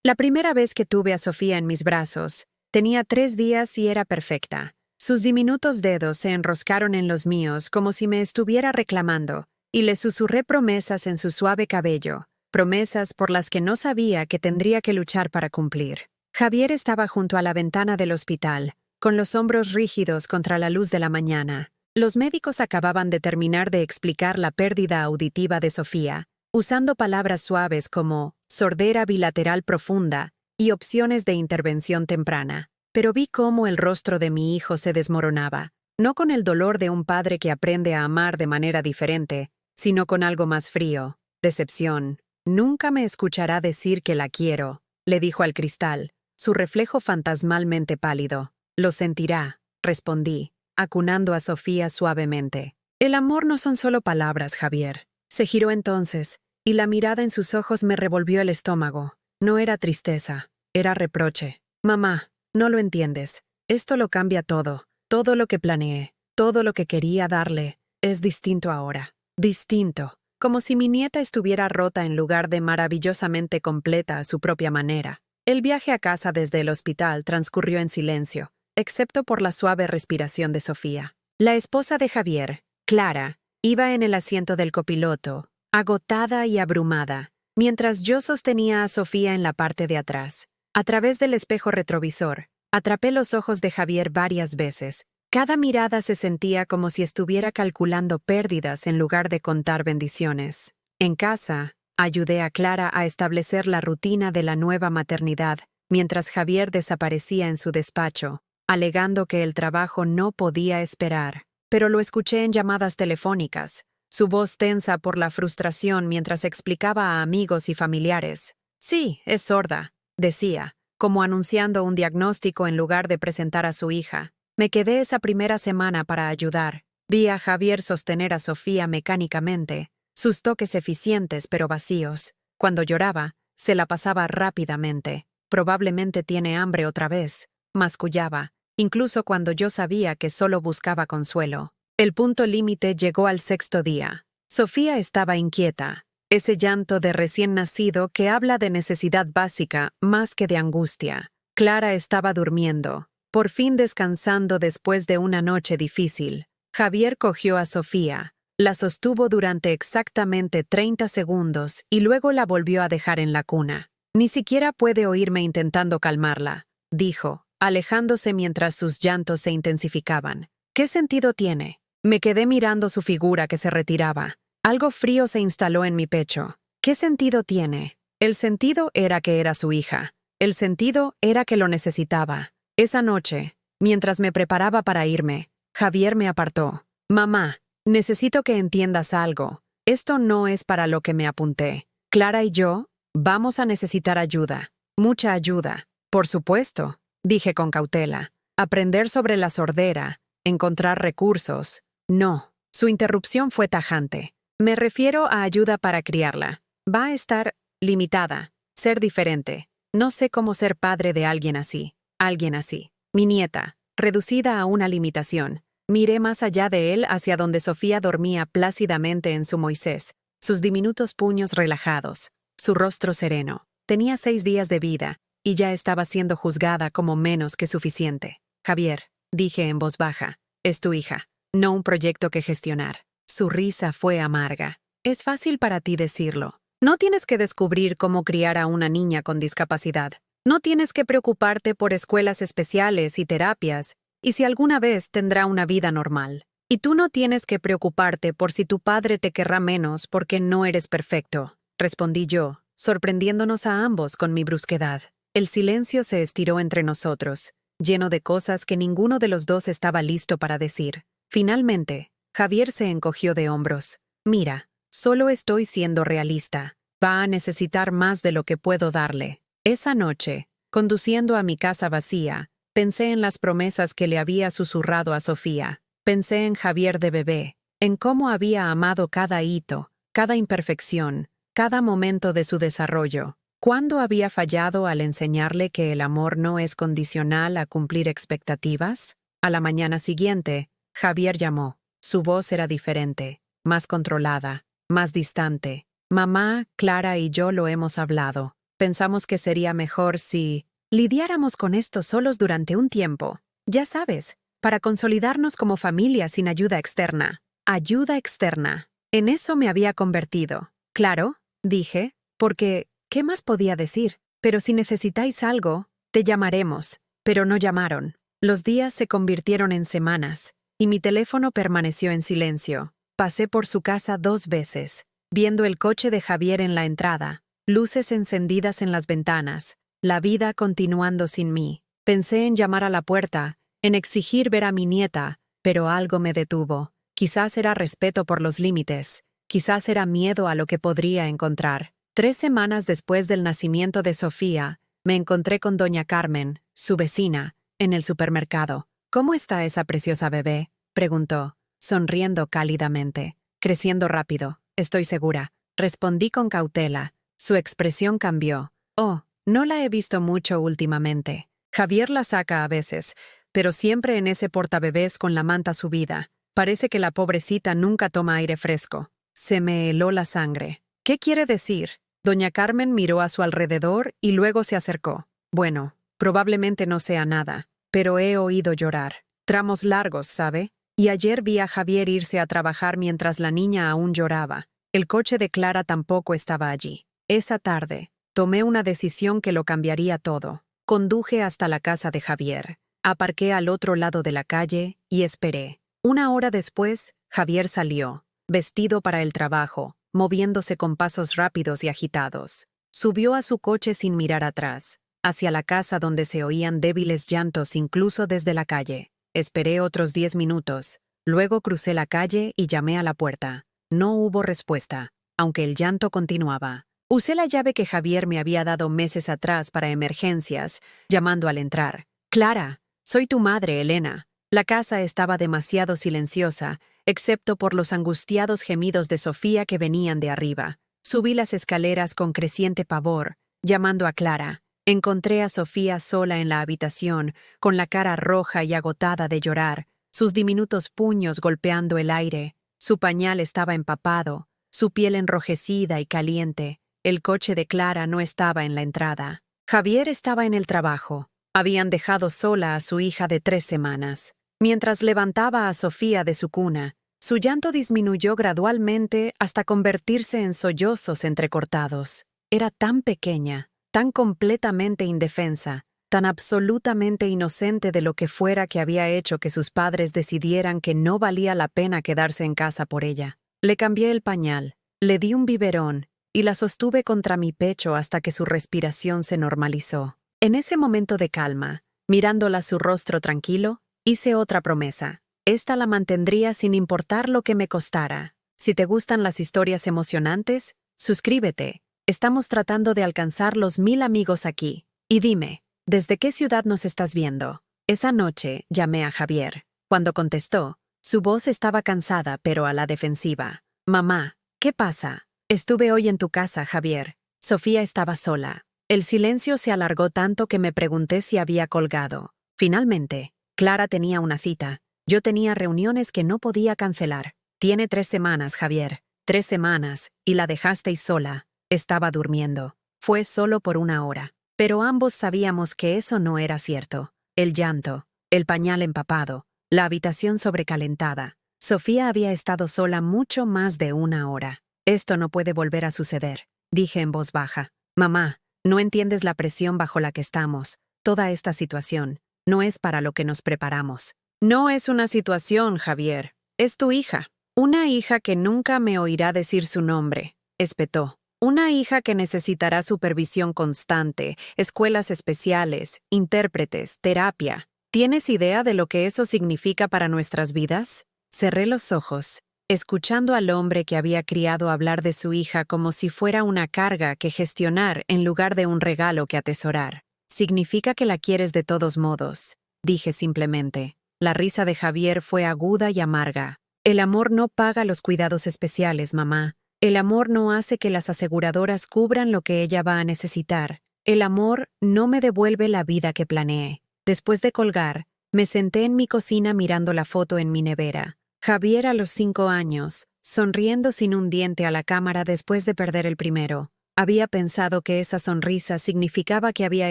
La primera vez que tuve a Sofía en mis brazos, tenía 3 días y era perfecta. Sus diminutos dedos se enroscaron en los míos como si me estuviera reclamando, y le susurré promesas en su suave cabello, promesas por las que no sabía que tendría que luchar para cumplir. Javier estaba junto a la ventana del hospital, con los hombros rígidos contra la luz de la mañana. Los médicos acababan de terminar de explicar la pérdida auditiva de Sofía, usando palabras suaves como sordera bilateral profunda y opciones de intervención temprana. Pero vi cómo el rostro de mi hijo se desmoronaba, no con el dolor de un padre que aprende a amar de manera diferente, sino con algo más frío, decepción. Nunca me escuchará decir que la quiero, le dijo al cristal, su reflejo fantasmalmente pálido. Lo sentirá, respondí, acunando a Sofía suavemente. El amor no son solo palabras, Javier. Se giró entonces, y la mirada en sus ojos me revolvió el estómago. No era tristeza, era reproche. Mamá, no lo entiendes. Esto lo cambia todo. Todo lo que planeé, todo lo que quería darle, es distinto ahora. Distinto. Como si mi nieta estuviera rota en lugar de maravillosamente completa a su propia manera. El viaje a casa desde el hospital transcurrió en silencio, excepto por la suave respiración de Sofía. La esposa de Javier, Clara, iba en el asiento del copiloto, agotada y abrumada, mientras yo sostenía a Sofía en la parte de atrás. A través del espejo retrovisor, atrapé los ojos de Javier varias veces. Cada mirada se sentía como si estuviera calculando pérdidas en lugar de contar bendiciones. En casa, ayudé a Clara a establecer la rutina de la nueva maternidad, mientras Javier desaparecía en su despacho, alegando que el trabajo no podía esperar. Pero lo escuché en llamadas telefónicas, su voz tensa por la frustración mientras explicaba a amigos y familiares. Sí, es sorda, decía, como anunciando un diagnóstico en lugar de presentar a su hija. Me quedé esa primera semana para ayudar. Vi a Javier sostener a Sofía mecánicamente, sus toques eficientes pero vacíos. Cuando lloraba, se la pasaba rápidamente. Probablemente tiene hambre otra vez, mascullaba, incluso cuando yo sabía que solo buscaba consuelo. El punto límite llegó al 6.º día. Sofía estaba inquieta, ese llanto de recién nacido que habla de necesidad básica más que de angustia. Clara estaba durmiendo, por fin descansando después de una noche difícil. Javier cogió a Sofía, la sostuvo durante exactamente 30 segundos y luego la volvió a dejar en la cuna. Ni siquiera puede oírme intentando calmarla, dijo, alejándose mientras sus llantos se intensificaban. ¿Qué sentido tiene? Me quedé mirando su figura que se retiraba. Algo frío se instaló en mi pecho. ¿Qué sentido tiene? El sentido era que era su hija. El sentido era que lo necesitaba. Esa noche, mientras me preparaba para irme, Javier me apartó. Mamá, necesito que entiendas algo. Esto no es para lo que me apunté. Clara y yo vamos a necesitar ayuda. Mucha ayuda. Por supuesto, dije con cautela. Aprender sobre la sordera, encontrar recursos. No. Su interrupción fue tajante. Me refiero a ayuda para criarla. Va a estar limitada, ser diferente. No sé cómo ser padre de alguien así. Alguien así. Mi nieta, reducida a una limitación. Miré más allá de él hacia donde Sofía dormía plácidamente en su Moisés, sus diminutos puños relajados, su rostro sereno. Tenía 6 días de vida, y ya estaba siendo juzgada como menos que suficiente. Javier, dije en voz baja, es tu hija, no un proyecto que gestionar. Su risa fue amarga. Es fácil para ti decirlo. No tienes que descubrir cómo criar a una niña con discapacidad. No tienes que preocuparte por escuelas especiales y terapias, y si alguna vez tendrá una vida normal. Y tú no tienes que preocuparte por si tu padre te querrá menos porque no eres perfecto, respondí yo, sorprendiéndonos a ambos con mi brusquedad. El silencio se estiró entre nosotros, lleno de cosas que ninguno de los dos estaba listo para decir. Finalmente, Javier se encogió de hombros. Mira, solo estoy siendo realista. Va a necesitar más de lo que puedo darle. Esa noche, conduciendo a mi casa vacía, pensé en las promesas que le había susurrado a Sofía. Pensé en Javier de bebé, en cómo había amado cada hito, cada imperfección, cada momento de su desarrollo. ¿Cuándo había fallado al enseñarle que el amor no es condicional a cumplir expectativas? A la mañana siguiente, Javier llamó. Su voz era diferente, más controlada, más distante. Mamá, Clara y yo lo hemos hablado. Pensamos que sería mejor si lidiáramos con esto solos durante un tiempo. Ya sabes, para consolidarnos como familia sin ayuda externa. Ayuda externa. En eso me había convertido. Claro, dije, porque, ¿qué más podía decir? Pero si necesitáis algo, te llamaremos. Pero no llamaron. Los días se convirtieron en semanas, y mi teléfono permaneció en silencio. Pasé por su casa 2 veces, viendo el coche de Javier en la entrada, luces encendidas en las ventanas, la vida continuando sin mí. Pensé en llamar a la puerta, en exigir ver a mi nieta, pero algo me detuvo. Quizás era respeto por los límites, quizás era miedo a lo que podría encontrar. 3 semanas después del nacimiento de Sofía, me encontré con doña Carmen, su vecina, en el supermercado. «¿Cómo está esa preciosa bebé?», preguntó, sonriendo cálidamente. «Creciendo rápido, estoy segura», respondí con cautela. Su expresión cambió. «Oh, no la he visto mucho últimamente. Javier la saca a veces, pero siempre en ese portabebés con la manta subida. Parece que la pobrecita nunca toma aire fresco». Se me heló la sangre. «¿Qué quiere decir?». Doña Carmen miró a su alrededor y luego se acercó. «Bueno, probablemente no sea nada, pero he oído llorar. Tramos largos, ¿sabe? Y ayer vi a Javier irse a trabajar mientras la niña aún lloraba. El coche de Clara tampoco estaba allí. Esa tarde, tomé una decisión que lo cambiaría todo. Conduje hasta la casa de Javier. Aparqué al otro lado de la calle y esperé. 1 hora después, Javier salió, vestido para el trabajo, moviéndose con pasos rápidos y agitados. Subió a su coche sin mirar atrás, hacia la casa donde se oían débiles llantos incluso desde la calle. Esperé otros 10 minutos, luego crucé la calle y llamé a la puerta. No hubo respuesta, aunque el llanto continuaba. Usé la llave que Javier me había dado meses atrás para emergencias, llamando al entrar. «Clara, soy tu madre, Elena». La casa estaba demasiado silenciosa, excepto por los angustiados gemidos de Sofía que venían de arriba. Subí las escaleras con creciente pavor, llamando a Clara. Encontré a Sofía sola en la habitación, con la cara roja y agotada de llorar, sus diminutos puños golpeando el aire. Su pañal estaba empapado, su piel enrojecida y caliente. El coche de Clara no estaba en la entrada. Javier estaba en el trabajo. Habían dejado sola a su hija de 3 semanas. Mientras levantaba a Sofía de su cuna, su llanto disminuyó gradualmente hasta convertirse en sollozos entrecortados. Era tan pequeña, tan completamente indefensa, tan absolutamente inocente de lo que fuera que había hecho que sus padres decidieran que no valía la pena quedarse en casa por ella. Le cambié el pañal, le di un biberón y la sostuve contra mi pecho hasta que su respiración se normalizó. En ese momento de calma, mirándola su rostro tranquilo, hice otra promesa. Esta la mantendría sin importar lo que me costara. Si te gustan las historias emocionantes, suscríbete. Estamos tratando de alcanzar los 1000 amigos aquí. Y dime, ¿desde qué ciudad nos estás viendo? Esa noche llamé a Javier. Cuando contestó, su voz estaba cansada pero a la defensiva. «Mamá, ¿qué pasa?» «Estuve hoy en tu casa, Javier». Sofía estaba sola. El silencio se alargó tanto que me pregunté si había colgado. Finalmente, Clara tenía una cita. Yo tenía reuniones que no podía cancelar. «Tiene 3 semanas, Javier. 3 semanas, y la dejasteis sola». Estaba durmiendo. Fue solo por 1 hora. Pero ambos sabíamos que eso no era cierto. El llanto, el pañal empapado, la habitación sobrecalentada. Sofía había estado sola mucho más de 1 hora. «Esto no puede volver a suceder», dije en voz baja. «Mamá, no entiendes la presión bajo la que estamos. Toda esta situación no es para lo que nos preparamos». «No es una situación, Javier. Es tu hija. Una hija que nunca me oirá decir su nombre», espetó. «Una hija que necesitará supervisión constante, escuelas especiales, intérpretes, terapia. ¿Tienes idea de lo que eso significa para nuestras vidas?» Cerré los ojos, escuchando al hombre que había criado hablar de su hija como si fuera una carga que gestionar en lugar de un regalo que atesorar. «Significa que la quieres de todos modos», dije simplemente. La risa de Javier fue aguda y amarga. «El amor no paga los cuidados especiales, mamá. El amor no hace que las aseguradoras cubran lo que ella va a necesitar. El amor no me devuelve la vida que planeé». Después de colgar, me senté en mi cocina mirando la foto en mi nevera. Javier a los 5 años, sonriendo sin un diente a la cámara después de perder el primero. Había pensado que esa sonrisa significaba que había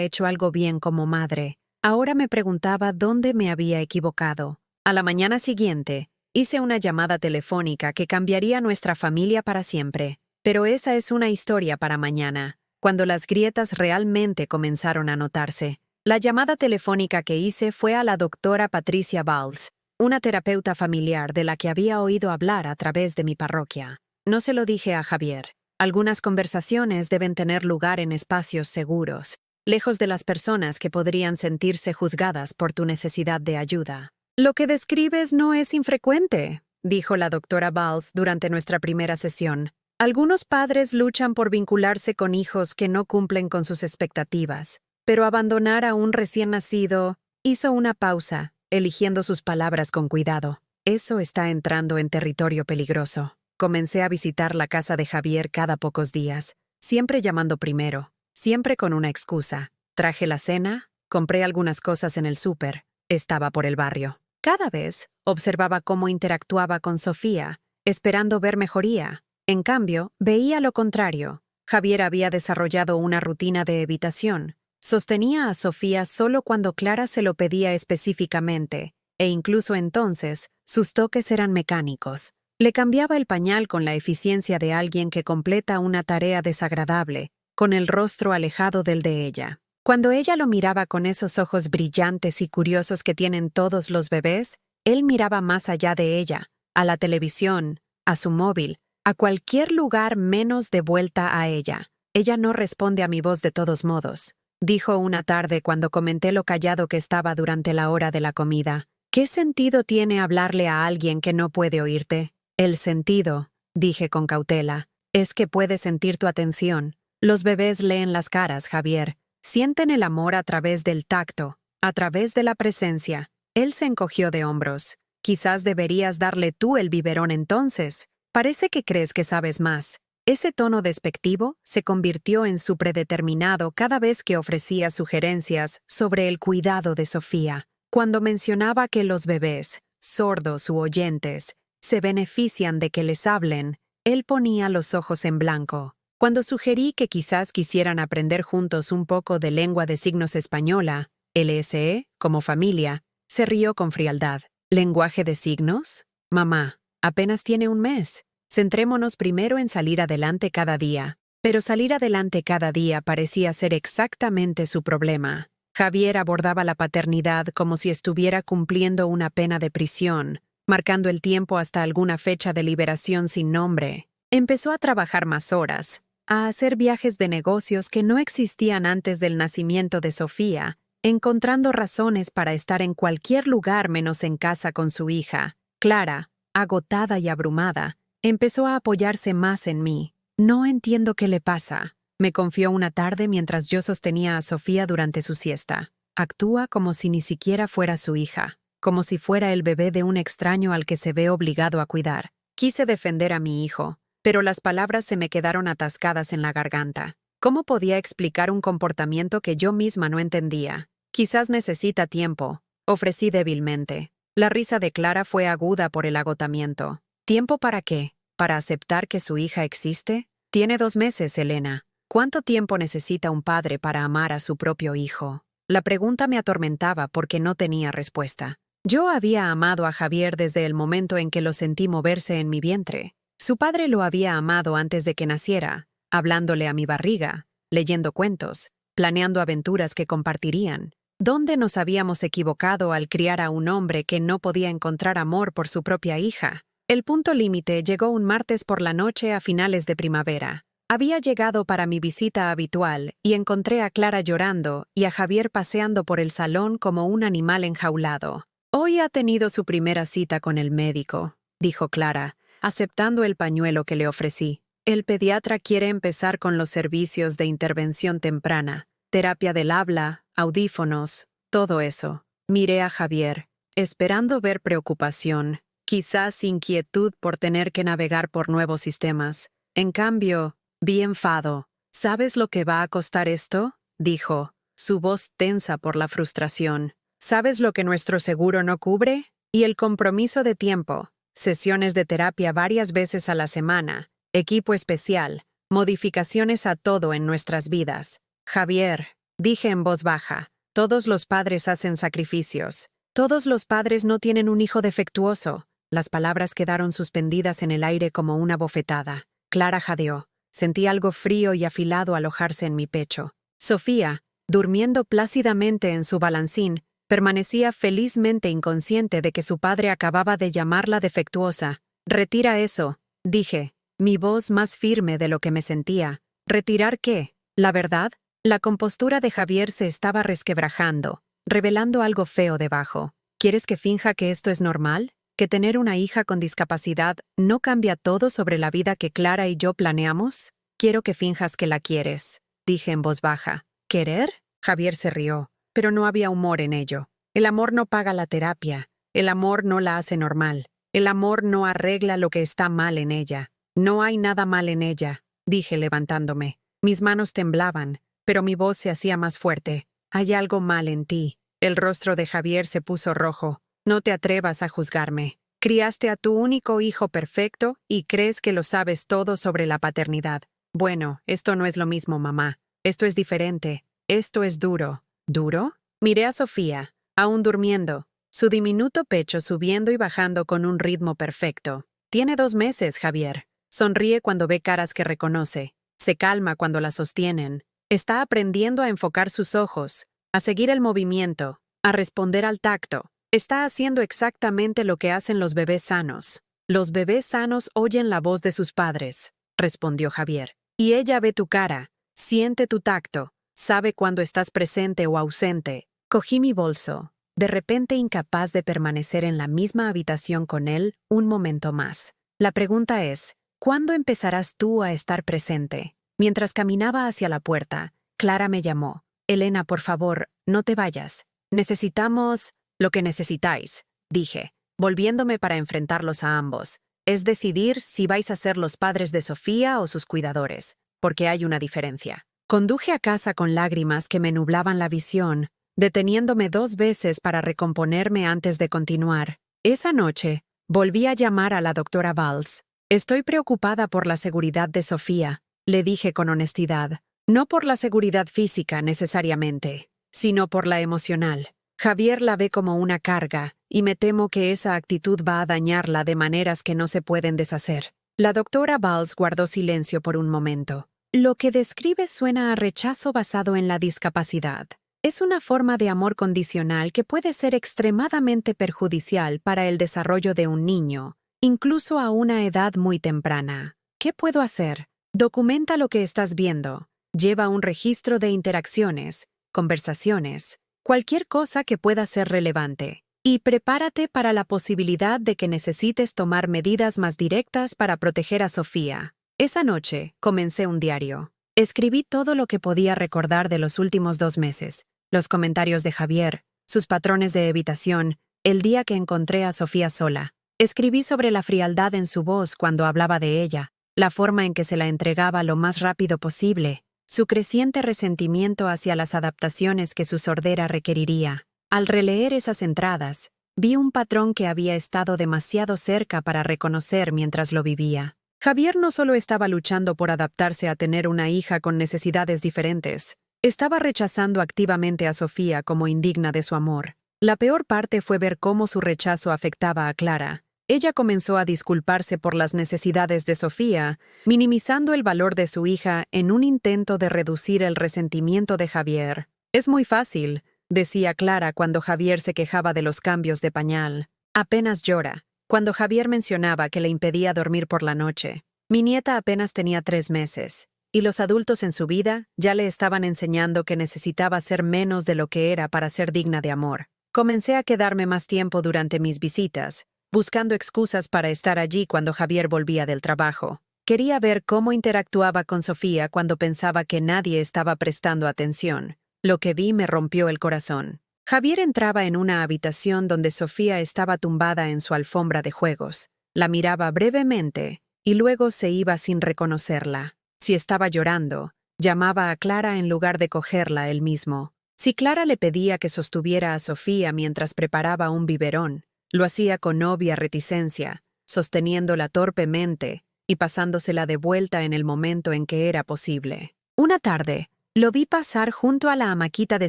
hecho algo bien como madre. Ahora me preguntaba dónde me había equivocado. A la mañana siguiente, hice una llamada telefónica que cambiaría nuestra familia para siempre. Pero esa es una historia para mañana, cuando las grietas realmente comenzaron a notarse. La llamada telefónica que hice fue a la doctora Patricia Valls, una terapeuta familiar de la que había oído hablar a través de mi parroquia. No se lo dije a Javier. Algunas conversaciones deben tener lugar en espacios seguros, lejos de las personas que podrían sentirse juzgadas por tu necesidad de ayuda. Lo que describes no es infrecuente, dijo la doctora Valls durante nuestra primera sesión. Algunos padres luchan por vincularse con hijos que no cumplen con sus expectativas, pero abandonar a un recién nacido. Hizo una pausa, eligiendo sus palabras con cuidado. Eso está entrando en territorio peligroso. Comencé a visitar la casa de Javier cada pocos días, siempre llamando primero, siempre con una excusa. Traje la cena, compré algunas cosas en el súper, estaba por el barrio. Cada vez observaba cómo interactuaba con Sofía, esperando ver mejoría. En cambio, veía lo contrario. Javier había desarrollado una rutina de evitación. Sostenía a Sofía solo cuando Clara se lo pedía específicamente, e incluso entonces, sus toques eran mecánicos. Le cambiaba el pañal con la eficiencia de alguien que completa una tarea desagradable, con el rostro alejado del de ella. Cuando ella lo miraba con esos ojos brillantes y curiosos que tienen todos los bebés, él miraba más allá de ella, a la televisión, a su móvil, a cualquier lugar menos de vuelta a ella. Ella no responde a mi voz de todos modos, dijo una tarde cuando comenté lo callado que estaba durante la hora de la comida. ¿Qué sentido tiene hablarle a alguien que no puede oírte? El sentido, dije con cautela, es que puede sentir tu atención. Los bebés leen las caras, Javier. Sienten el amor a través del tacto, a través de la presencia. Él se encogió de hombros. Quizás deberías darle tú el biberón entonces. Parece que crees que sabes más. Ese tono despectivo se convirtió en su predeterminado cada vez que ofrecía sugerencias sobre el cuidado de Sofía. Cuando mencionaba que los bebés, sordos u oyentes, se benefician de que les hablen, él ponía los ojos en blanco. Cuando sugerí que quizás quisieran aprender juntos un poco de lengua de signos española, LSE, como familia, se rió con frialdad. ¿Lenguaje de signos? Mamá, apenas tiene un mes. Centrémonos primero en salir adelante cada día. Pero salir adelante cada día parecía ser exactamente su problema. Javier abordaba la paternidad como si estuviera cumpliendo una pena de prisión, marcando el tiempo hasta alguna fecha de liberación sin nombre. Empezó a trabajar más horas, a hacer viajes de negocios que no existían antes del nacimiento de Sofía, encontrando razones para estar en cualquier lugar menos en casa con su hija. Clara, agotada y abrumada, empezó a apoyarse más en mí. No entiendo qué le pasa, me confió una tarde mientras yo sostenía a Sofía durante su siesta. Actúa como si ni siquiera fuera su hija, como si fuera el bebé de un extraño al que se ve obligado a cuidar. Quise defender a mi hijo, pero las palabras se me quedaron atascadas en la garganta. ¿Cómo podía explicar un comportamiento que yo misma no entendía? Quizás necesita tiempo, ofrecí débilmente. La risa de Clara fue aguda por el agotamiento. ¿Tiempo para qué? ¿Para aceptar que su hija existe? Tiene 2 meses, Elena. ¿Cuánto tiempo necesita un padre para amar a su propio hijo? La pregunta me atormentaba porque no tenía respuesta. Yo había amado a Javier desde el momento en que lo sentí moverse en mi vientre. Su padre lo había amado antes de que naciera, hablándole a mi barriga, leyendo cuentos, planeando aventuras que compartirían. ¿Dónde nos habíamos equivocado al criar a un hombre que no podía encontrar amor por su propia hija? El punto límite llegó un martes por la noche a finales de primavera. Había llegado para mi visita habitual y encontré a Clara llorando y a Javier paseando por el salón como un animal enjaulado. Hoy ha tenido su primera cita con el médico, dijo Clara, aceptando el pañuelo que le ofrecí. El pediatra quiere empezar con los servicios de intervención temprana, terapia del habla, audífonos, todo eso. Miré a Javier, esperando ver preocupación, quizás inquietud por tener que navegar por nuevos sistemas. En cambio, vi enfado. ¿Sabes lo que va a costar esto?, dijo, su voz tensa por la frustración. ¿Sabes lo que nuestro seguro no cubre? Y el compromiso de tiempo, sesiones de terapia varias veces a la semana, equipo especial, modificaciones a todo en nuestras vidas. Javier, dije en voz baja, todos los padres hacen sacrificios. Todos los padres no tienen un hijo defectuoso. Las palabras quedaron suspendidas en el aire como una bofetada. Clara jadeó. Sentí algo frío y afilado alojarse en mi pecho. Sofía, durmiendo plácidamente en su balancín, permanecía felizmente inconsciente de que su padre acababa de llamarla defectuosa. «Retira eso», dije, mi voz más firme de lo que me sentía. ¿Retirar qué? ¿La verdad? La compostura de Javier se estaba resquebrajando, revelando algo feo debajo. ¿Quieres que finja que esto es normal? ¿Que tener una hija con discapacidad no cambia todo sobre la vida que Clara y yo planeamos? Quiero que finjas que la quieres, dije en voz baja. ¿Querer? Javier se rió, pero no había humor en ello. El amor no paga la terapia. El amor no la hace normal. El amor no arregla lo que está mal en ella. No hay nada mal en ella, dije levantándome. Mis manos temblaban, pero mi voz se hacía más fuerte. Hay algo mal en ti. El rostro de Javier se puso rojo. No te atrevas a juzgarme. Criaste a tu único hijo perfecto y crees que lo sabes todo sobre la paternidad. Bueno, esto no es lo mismo, mamá. Esto es diferente. Esto es duro. ¿Duro? Miré a Sofía, aún durmiendo, su diminuto pecho subiendo y bajando con un ritmo perfecto. Tiene 2 meses, Javier. Sonríe cuando ve caras que reconoce. Se calma cuando la sostienen. Está aprendiendo a enfocar sus ojos, a seguir el movimiento, a responder al tacto. Está haciendo exactamente lo que hacen los bebés sanos. Los bebés sanos oyen la voz de sus padres, respondió Javier. Y ella ve tu cara, siente tu tacto, sabe cuando estás presente o ausente. Cogí mi bolso, de repente incapaz de permanecer en la misma habitación con él un momento más. La pregunta es, ¿cuándo empezarás tú a estar presente? Mientras caminaba hacia la puerta, Clara me llamó. Elena, por favor, no te vayas. Necesitamos lo que necesitáis, dije, volviéndome para enfrentarlos a ambos. Es decidir si vais a ser los padres de Sofía o sus cuidadores, porque hay una diferencia. Conduje a casa con lágrimas que me nublaban la visión, deteniéndome 2 veces para recomponerme antes de continuar. Esa noche, volví a llamar a la doctora Valls. Estoy preocupada por la seguridad de Sofía, le dije con honestidad. No por la seguridad física necesariamente, sino por la emocional. Javier la ve como una carga, y me temo que esa actitud va a dañarla de maneras que no se pueden deshacer. La doctora Valls guardó silencio por un momento. Lo que describes suena a rechazo basado en la discapacidad. Es una forma de amor condicional que puede ser extremadamente perjudicial para el desarrollo de un niño, incluso a una edad muy temprana. ¿Qué puedo hacer? Documenta lo que estás viendo. Lleva un registro de interacciones, conversaciones, cualquier cosa que pueda ser relevante. Y prepárate para la posibilidad de que necesites tomar medidas más directas para proteger a Sofía. Esa noche, comencé un diario. Escribí todo lo que podía recordar de los últimos 2 meses, los comentarios de Javier, sus patrones de evitación, el día que encontré a Sofía sola. Escribí sobre la frialdad en su voz cuando hablaba de ella, la forma en que se la entregaba lo más rápido posible, su creciente resentimiento hacia las adaptaciones que su sordera requeriría. Al releer esas entradas, vi un patrón que había estado demasiado cerca para reconocer mientras lo vivía. Javier no solo estaba luchando por adaptarse a tener una hija con necesidades diferentes, estaba rechazando activamente a Sofía como indigna de su amor. La peor parte fue ver cómo su rechazo afectaba a Clara. Ella comenzó a disculparse por las necesidades de Sofía, minimizando el valor de su hija en un intento de reducir el resentimiento de Javier. Es muy fácil, decía Clara cuando Javier se quejaba de los cambios de pañal. Apenas llora. Cuando Javier mencionaba que le impedía dormir por la noche. Mi nieta apenas tenía 3 meses, y los adultos en su vida ya le estaban enseñando que necesitaba ser menos de lo que era para ser digna de amor. Comencé a quedarme más tiempo durante mis visitas, buscando excusas para estar allí cuando Javier volvía del trabajo. Quería ver cómo interactuaba con Sofía cuando pensaba que nadie estaba prestando atención. Lo que vi me rompió el corazón. Javier entraba en una habitación donde Sofía estaba tumbada en su alfombra de juegos. La miraba brevemente y luego se iba sin reconocerla. Si estaba llorando, llamaba a Clara en lugar de cogerla él mismo. Si Clara le pedía que sostuviera a Sofía mientras preparaba un biberón, lo hacía con obvia reticencia, sosteniéndola torpemente, y pasándosela de vuelta en el momento en que era posible. Una tarde, lo vi pasar junto a la hamaquita de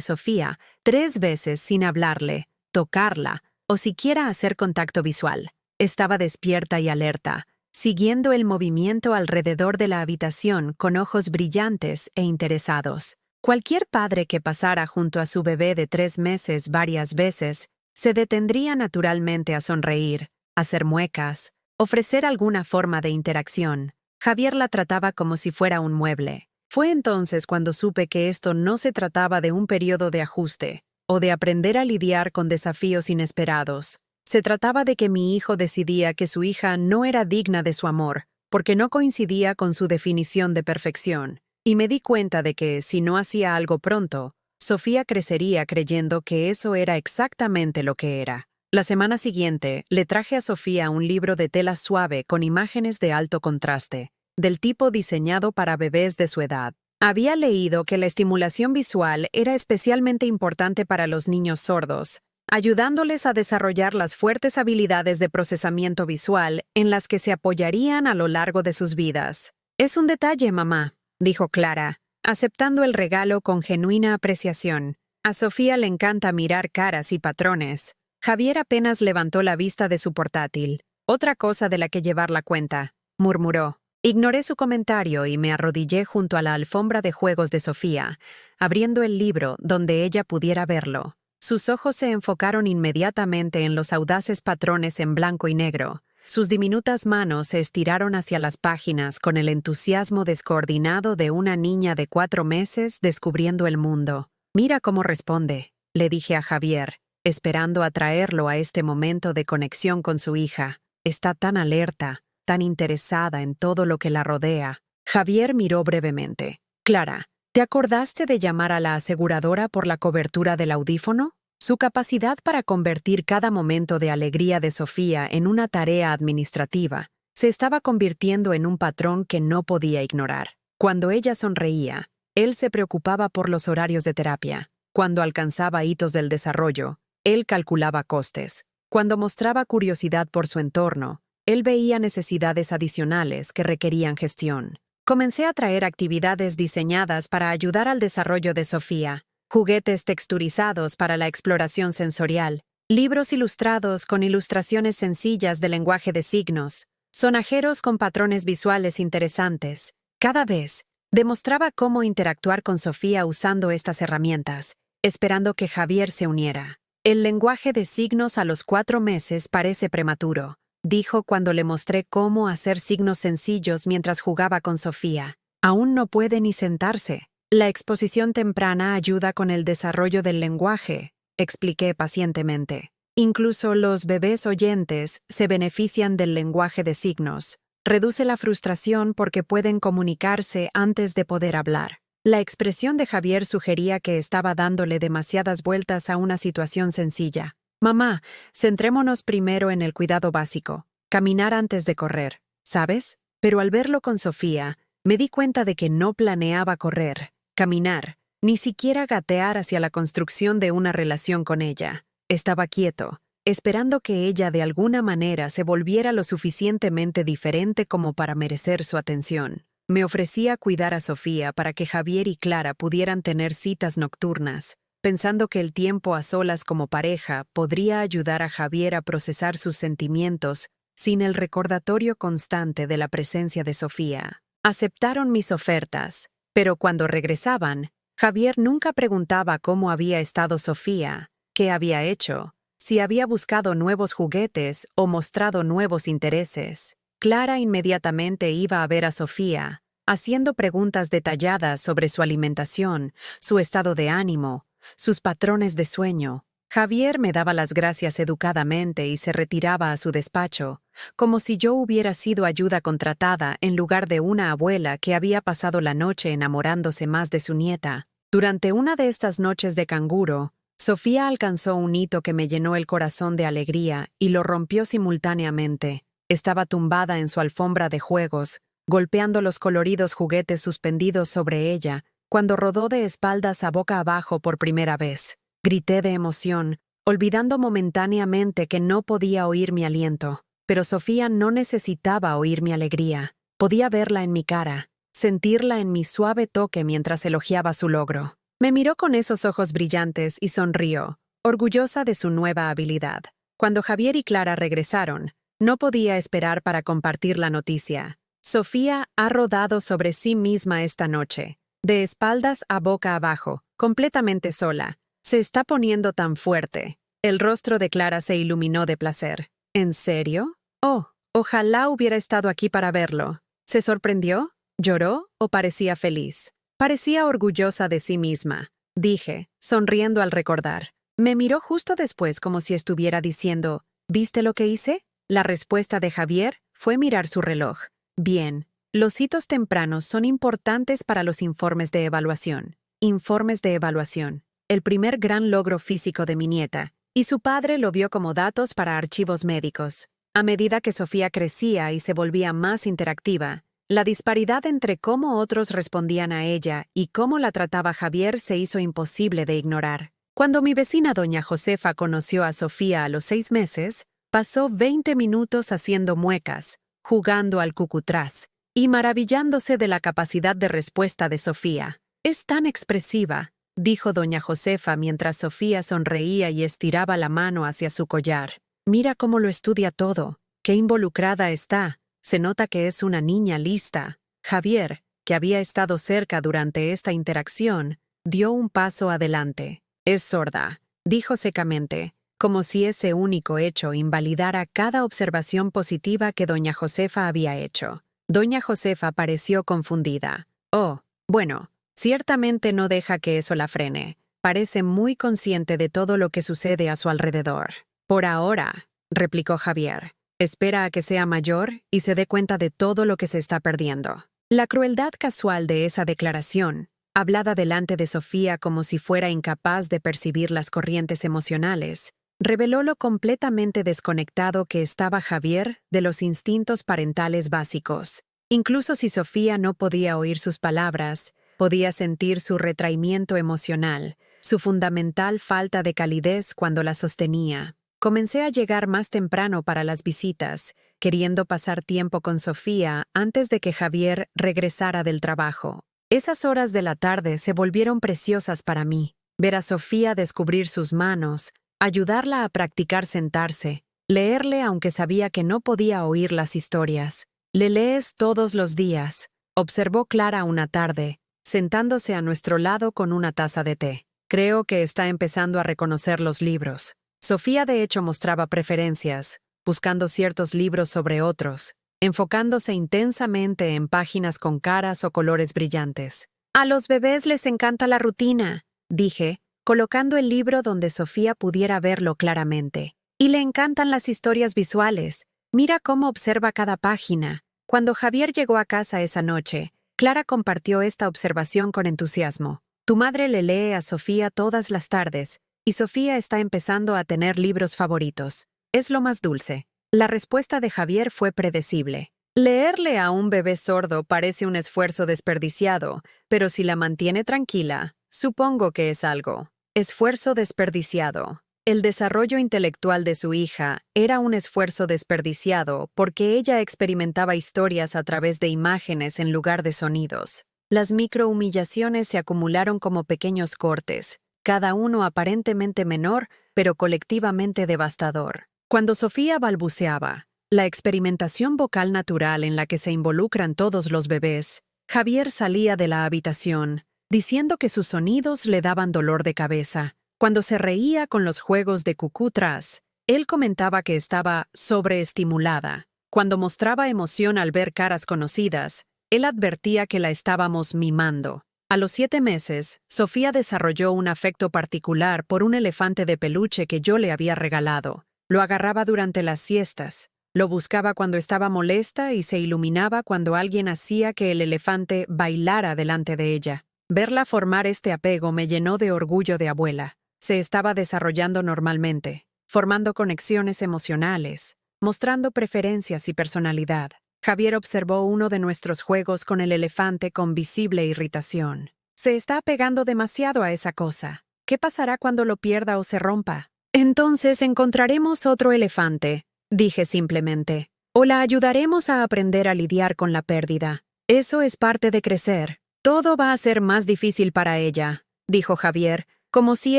Sofía 3 veces sin hablarle, tocarla o siquiera hacer contacto visual. Estaba despierta y alerta, siguiendo el movimiento alrededor de la habitación con ojos brillantes e interesados. Cualquier padre que pasara junto a su bebé de 3 meses varias veces se detendría naturalmente a sonreír, hacer muecas, ofrecer alguna forma de interacción. Javier la trataba como si fuera un mueble. Fue entonces cuando supe que esto no se trataba de un periodo de ajuste o de aprender a lidiar con desafíos inesperados. Se trataba de que mi hijo decidía que su hija no era digna de su amor, porque no coincidía con su definición de perfección, y me di cuenta de que, si no hacía algo pronto, Sofía crecería creyendo que eso era exactamente lo que era. La semana siguiente, le traje a Sofía un libro de tela suave con imágenes de alto contraste, del tipo diseñado para bebés de su edad. Había leído que la estimulación visual era especialmente importante para los niños sordos, ayudándoles a desarrollar las fuertes habilidades de procesamiento visual en las que se apoyarían a lo largo de sus vidas. «Es un detalle, mamá», dijo Clara, aceptando el regalo con genuina apreciación. A Sofía le encanta mirar caras y patrones. Javier apenas levantó la vista de su portátil. «Otra cosa de la que llevar la cuenta», murmuró. Ignoré su comentario y me arrodillé junto a la alfombra de juegos de Sofía, abriendo el libro donde ella pudiera verlo. Sus ojos se enfocaron inmediatamente en los audaces patrones en blanco y negro. Sus diminutas manos se estiraron hacia las páginas con el entusiasmo descoordinado de una niña de 4 meses descubriendo el mundo. «Mira cómo responde», le dije a Javier, esperando atraerlo a este momento de conexión con su hija. «Está tan alerta, tan interesada en todo lo que la rodea». Javier miró brevemente. «Clara, ¿te acordaste de llamar a la aseguradora por la cobertura del audífono?» Su capacidad para convertir cada momento de alegría de Sofía en una tarea administrativa se estaba convirtiendo en un patrón que no podía ignorar. Cuando ella sonreía, él se preocupaba por los horarios de terapia. Cuando alcanzaba hitos del desarrollo, él calculaba costes. Cuando mostraba curiosidad por su entorno, él veía necesidades adicionales que requerían gestión. Comencé a traer actividades diseñadas para ayudar al desarrollo de Sofía, juguetes texturizados para la exploración sensorial, libros ilustrados con ilustraciones sencillas de lenguaje de signos, sonajeros con patrones visuales interesantes. Cada vez, demostraba cómo interactuar con Sofía usando estas herramientas, esperando que Javier se uniera. «El lenguaje de signos a los 4 meses parece prematuro», dijo cuando le mostré cómo hacer signos sencillos mientras jugaba con Sofía. «Aún no puede ni sentarse». «La exposición temprana ayuda con el desarrollo del lenguaje», expliqué pacientemente. «Incluso los bebés oyentes se benefician del lenguaje de signos. Reduce la frustración porque pueden comunicarse antes de poder hablar». La expresión de Javier sugería que estaba dándole demasiadas vueltas a una situación sencilla. «Mamá, centrémonos primero en el cuidado básico. Caminar antes de correr, ¿sabes?» Pero al verlo con Sofía, me di cuenta de que no planeaba correr, caminar, ni siquiera gatear hacia la construcción de una relación con ella. Estaba quieto, esperando que ella de alguna manera se volviera lo suficientemente diferente como para merecer su atención. Me ofrecía cuidar a Sofía para que Javier y Clara pudieran tener citas nocturnas, pensando que el tiempo a solas como pareja podría ayudar a Javier a procesar sus sentimientos sin el recordatorio constante de la presencia de Sofía. Aceptaron mis ofertas, pero cuando regresaban, Javier nunca preguntaba cómo había estado Sofía, qué había hecho, si había buscado nuevos juguetes o mostrado nuevos intereses. Clara inmediatamente iba a ver a Sofía, haciendo preguntas detalladas sobre su alimentación, su estado de ánimo, sus patrones de sueño. Javier me daba las gracias educadamente y se retiraba a su despacho, como si yo hubiera sido ayuda contratada en lugar de una abuela que había pasado la noche enamorándose más de su nieta. Durante una de estas noches de canguro, Sofía alcanzó un hito que me llenó el corazón de alegría y lo rompió simultáneamente. Estaba tumbada en su alfombra de juegos, golpeando los coloridos juguetes suspendidos sobre ella, cuando rodó de espaldas a boca abajo por primera vez. Grité de emoción, olvidando momentáneamente que no podía oír mi aliento. Pero Sofía no necesitaba oír mi alegría. Podía verla en mi cara, sentirla en mi suave toque mientras elogiaba su logro. Me miró con esos ojos brillantes y sonrió, orgullosa de su nueva habilidad. Cuando Javier y Clara regresaron, no podía esperar para compartir la noticia. Sofía ha rodado sobre sí misma esta noche, de espaldas a boca abajo, completamente sola. Se está poniendo tan fuerte. El rostro de Clara se iluminó de placer. ¿En serio? Oh, ojalá hubiera estado aquí para verlo. ¿Se sorprendió? ¿Lloró o parecía feliz? Parecía orgullosa de sí misma, dije, sonriendo al recordar. Me miró justo después como si estuviera diciendo, ¿viste lo que hice? La respuesta de Javier fue mirar su reloj. Bien, los hitos tempranos son importantes para los informes de evaluación. Informes de evaluación, el primer gran logro físico de mi nieta, y su padre lo vio como datos para archivos médicos. A medida que Sofía crecía y se volvía más interactiva, la disparidad entre cómo otros respondían a ella y cómo la trataba Javier se hizo imposible de ignorar. Cuando mi vecina doña Josefa conoció a Sofía a los 6 meses, pasó 20 minutos haciendo muecas, jugando al cucutrás y maravillándose de la capacidad de respuesta de Sofía. «Es tan expresiva», dijo doña Josefa mientras Sofía sonreía y estiraba la mano hacia su collar. «Mira cómo lo estudia todo, qué involucrada está. Se nota que es una niña lista». Javier, que había estado cerca durante esta interacción, dio un paso adelante. «Es sorda», dijo secamente, como si ese único hecho invalidara cada observación positiva que doña Josefa había hecho. Doña Josefa pareció confundida. «Oh, bueno, ciertamente no deja que eso la frene. Parece muy consciente de todo lo que sucede a su alrededor». «Por ahora», replicó Javier. «Espera a que sea mayor y se dé cuenta de todo lo que se está perdiendo». La crueldad casual de esa declaración, hablada delante de Sofía como si fuera incapaz de percibir las corrientes emocionales, reveló lo completamente desconectado que estaba Javier de los instintos parentales básicos. Incluso si Sofía no podía oír sus palabras, podía sentir su retraimiento emocional, su fundamental falta de calidez cuando la sostenía. Comencé a llegar más temprano para las visitas, queriendo pasar tiempo con Sofía antes de que Javier regresara del trabajo. Esas horas de la tarde se volvieron preciosas para mí. Ver a Sofía descubrir sus manos, ayudarla a practicar sentarse, leerle aunque sabía que no podía oír las historias. «¿Le lees todos los días?», observó Clara una tarde, sentándose a nuestro lado con una taza de té. «Creo que está empezando a reconocer los libros». Sofía de hecho mostraba preferencias, buscando ciertos libros sobre otros, enfocándose intensamente en páginas con caras o colores brillantes. «A los bebés les encanta la rutina», dije, colocando el libro donde Sofía pudiera verlo claramente. «Y le encantan las historias visuales. Mira cómo observa cada página». Cuando Javier llegó a casa esa noche, Clara compartió esta observación con entusiasmo. «Tu madre le lee a Sofía todas las tardes, y Sofía está empezando a tener libros favoritos. Es lo más dulce». La respuesta de Javier fue predecible. «Leerle a un bebé sordo parece un esfuerzo desperdiciado, pero si la mantiene tranquila, supongo que es algo». Esfuerzo desperdiciado. El desarrollo intelectual de su hija era un esfuerzo desperdiciado porque ella experimentaba historias a través de imágenes en lugar de sonidos. Las microhumillaciones se acumularon como pequeños cortes, cada uno aparentemente menor, pero colectivamente devastador. Cuando Sofía balbuceaba, la experimentación vocal natural en la que se involucran todos los bebés, Javier salía de la habitación, diciendo que sus sonidos le daban dolor de cabeza. Cuando se reía con los juegos de cucutras, él comentaba que estaba sobreestimulada. Cuando mostraba emoción al ver caras conocidas, él advertía que la estábamos mimando. A los 7 meses, Sofía desarrolló un afecto particular por un elefante de peluche que yo le había regalado. Lo agarraba durante las siestas, lo buscaba cuando estaba molesta y se iluminaba cuando alguien hacía que el elefante bailara delante de ella. Verla formar este apego me llenó de orgullo de abuela. Se estaba desarrollando normalmente, formando conexiones emocionales, mostrando preferencias y personalidad. Javier observó uno de nuestros juegos con el elefante con visible irritación. «Se está apegando demasiado a esa cosa. ¿Qué pasará cuando lo pierda o se rompa?» «Entonces encontraremos otro elefante», dije simplemente. o la ayudaremos a aprender a lidiar con la pérdida. Eso es parte de crecer. Todo va a ser más difícil para ella, dijo Javier, como si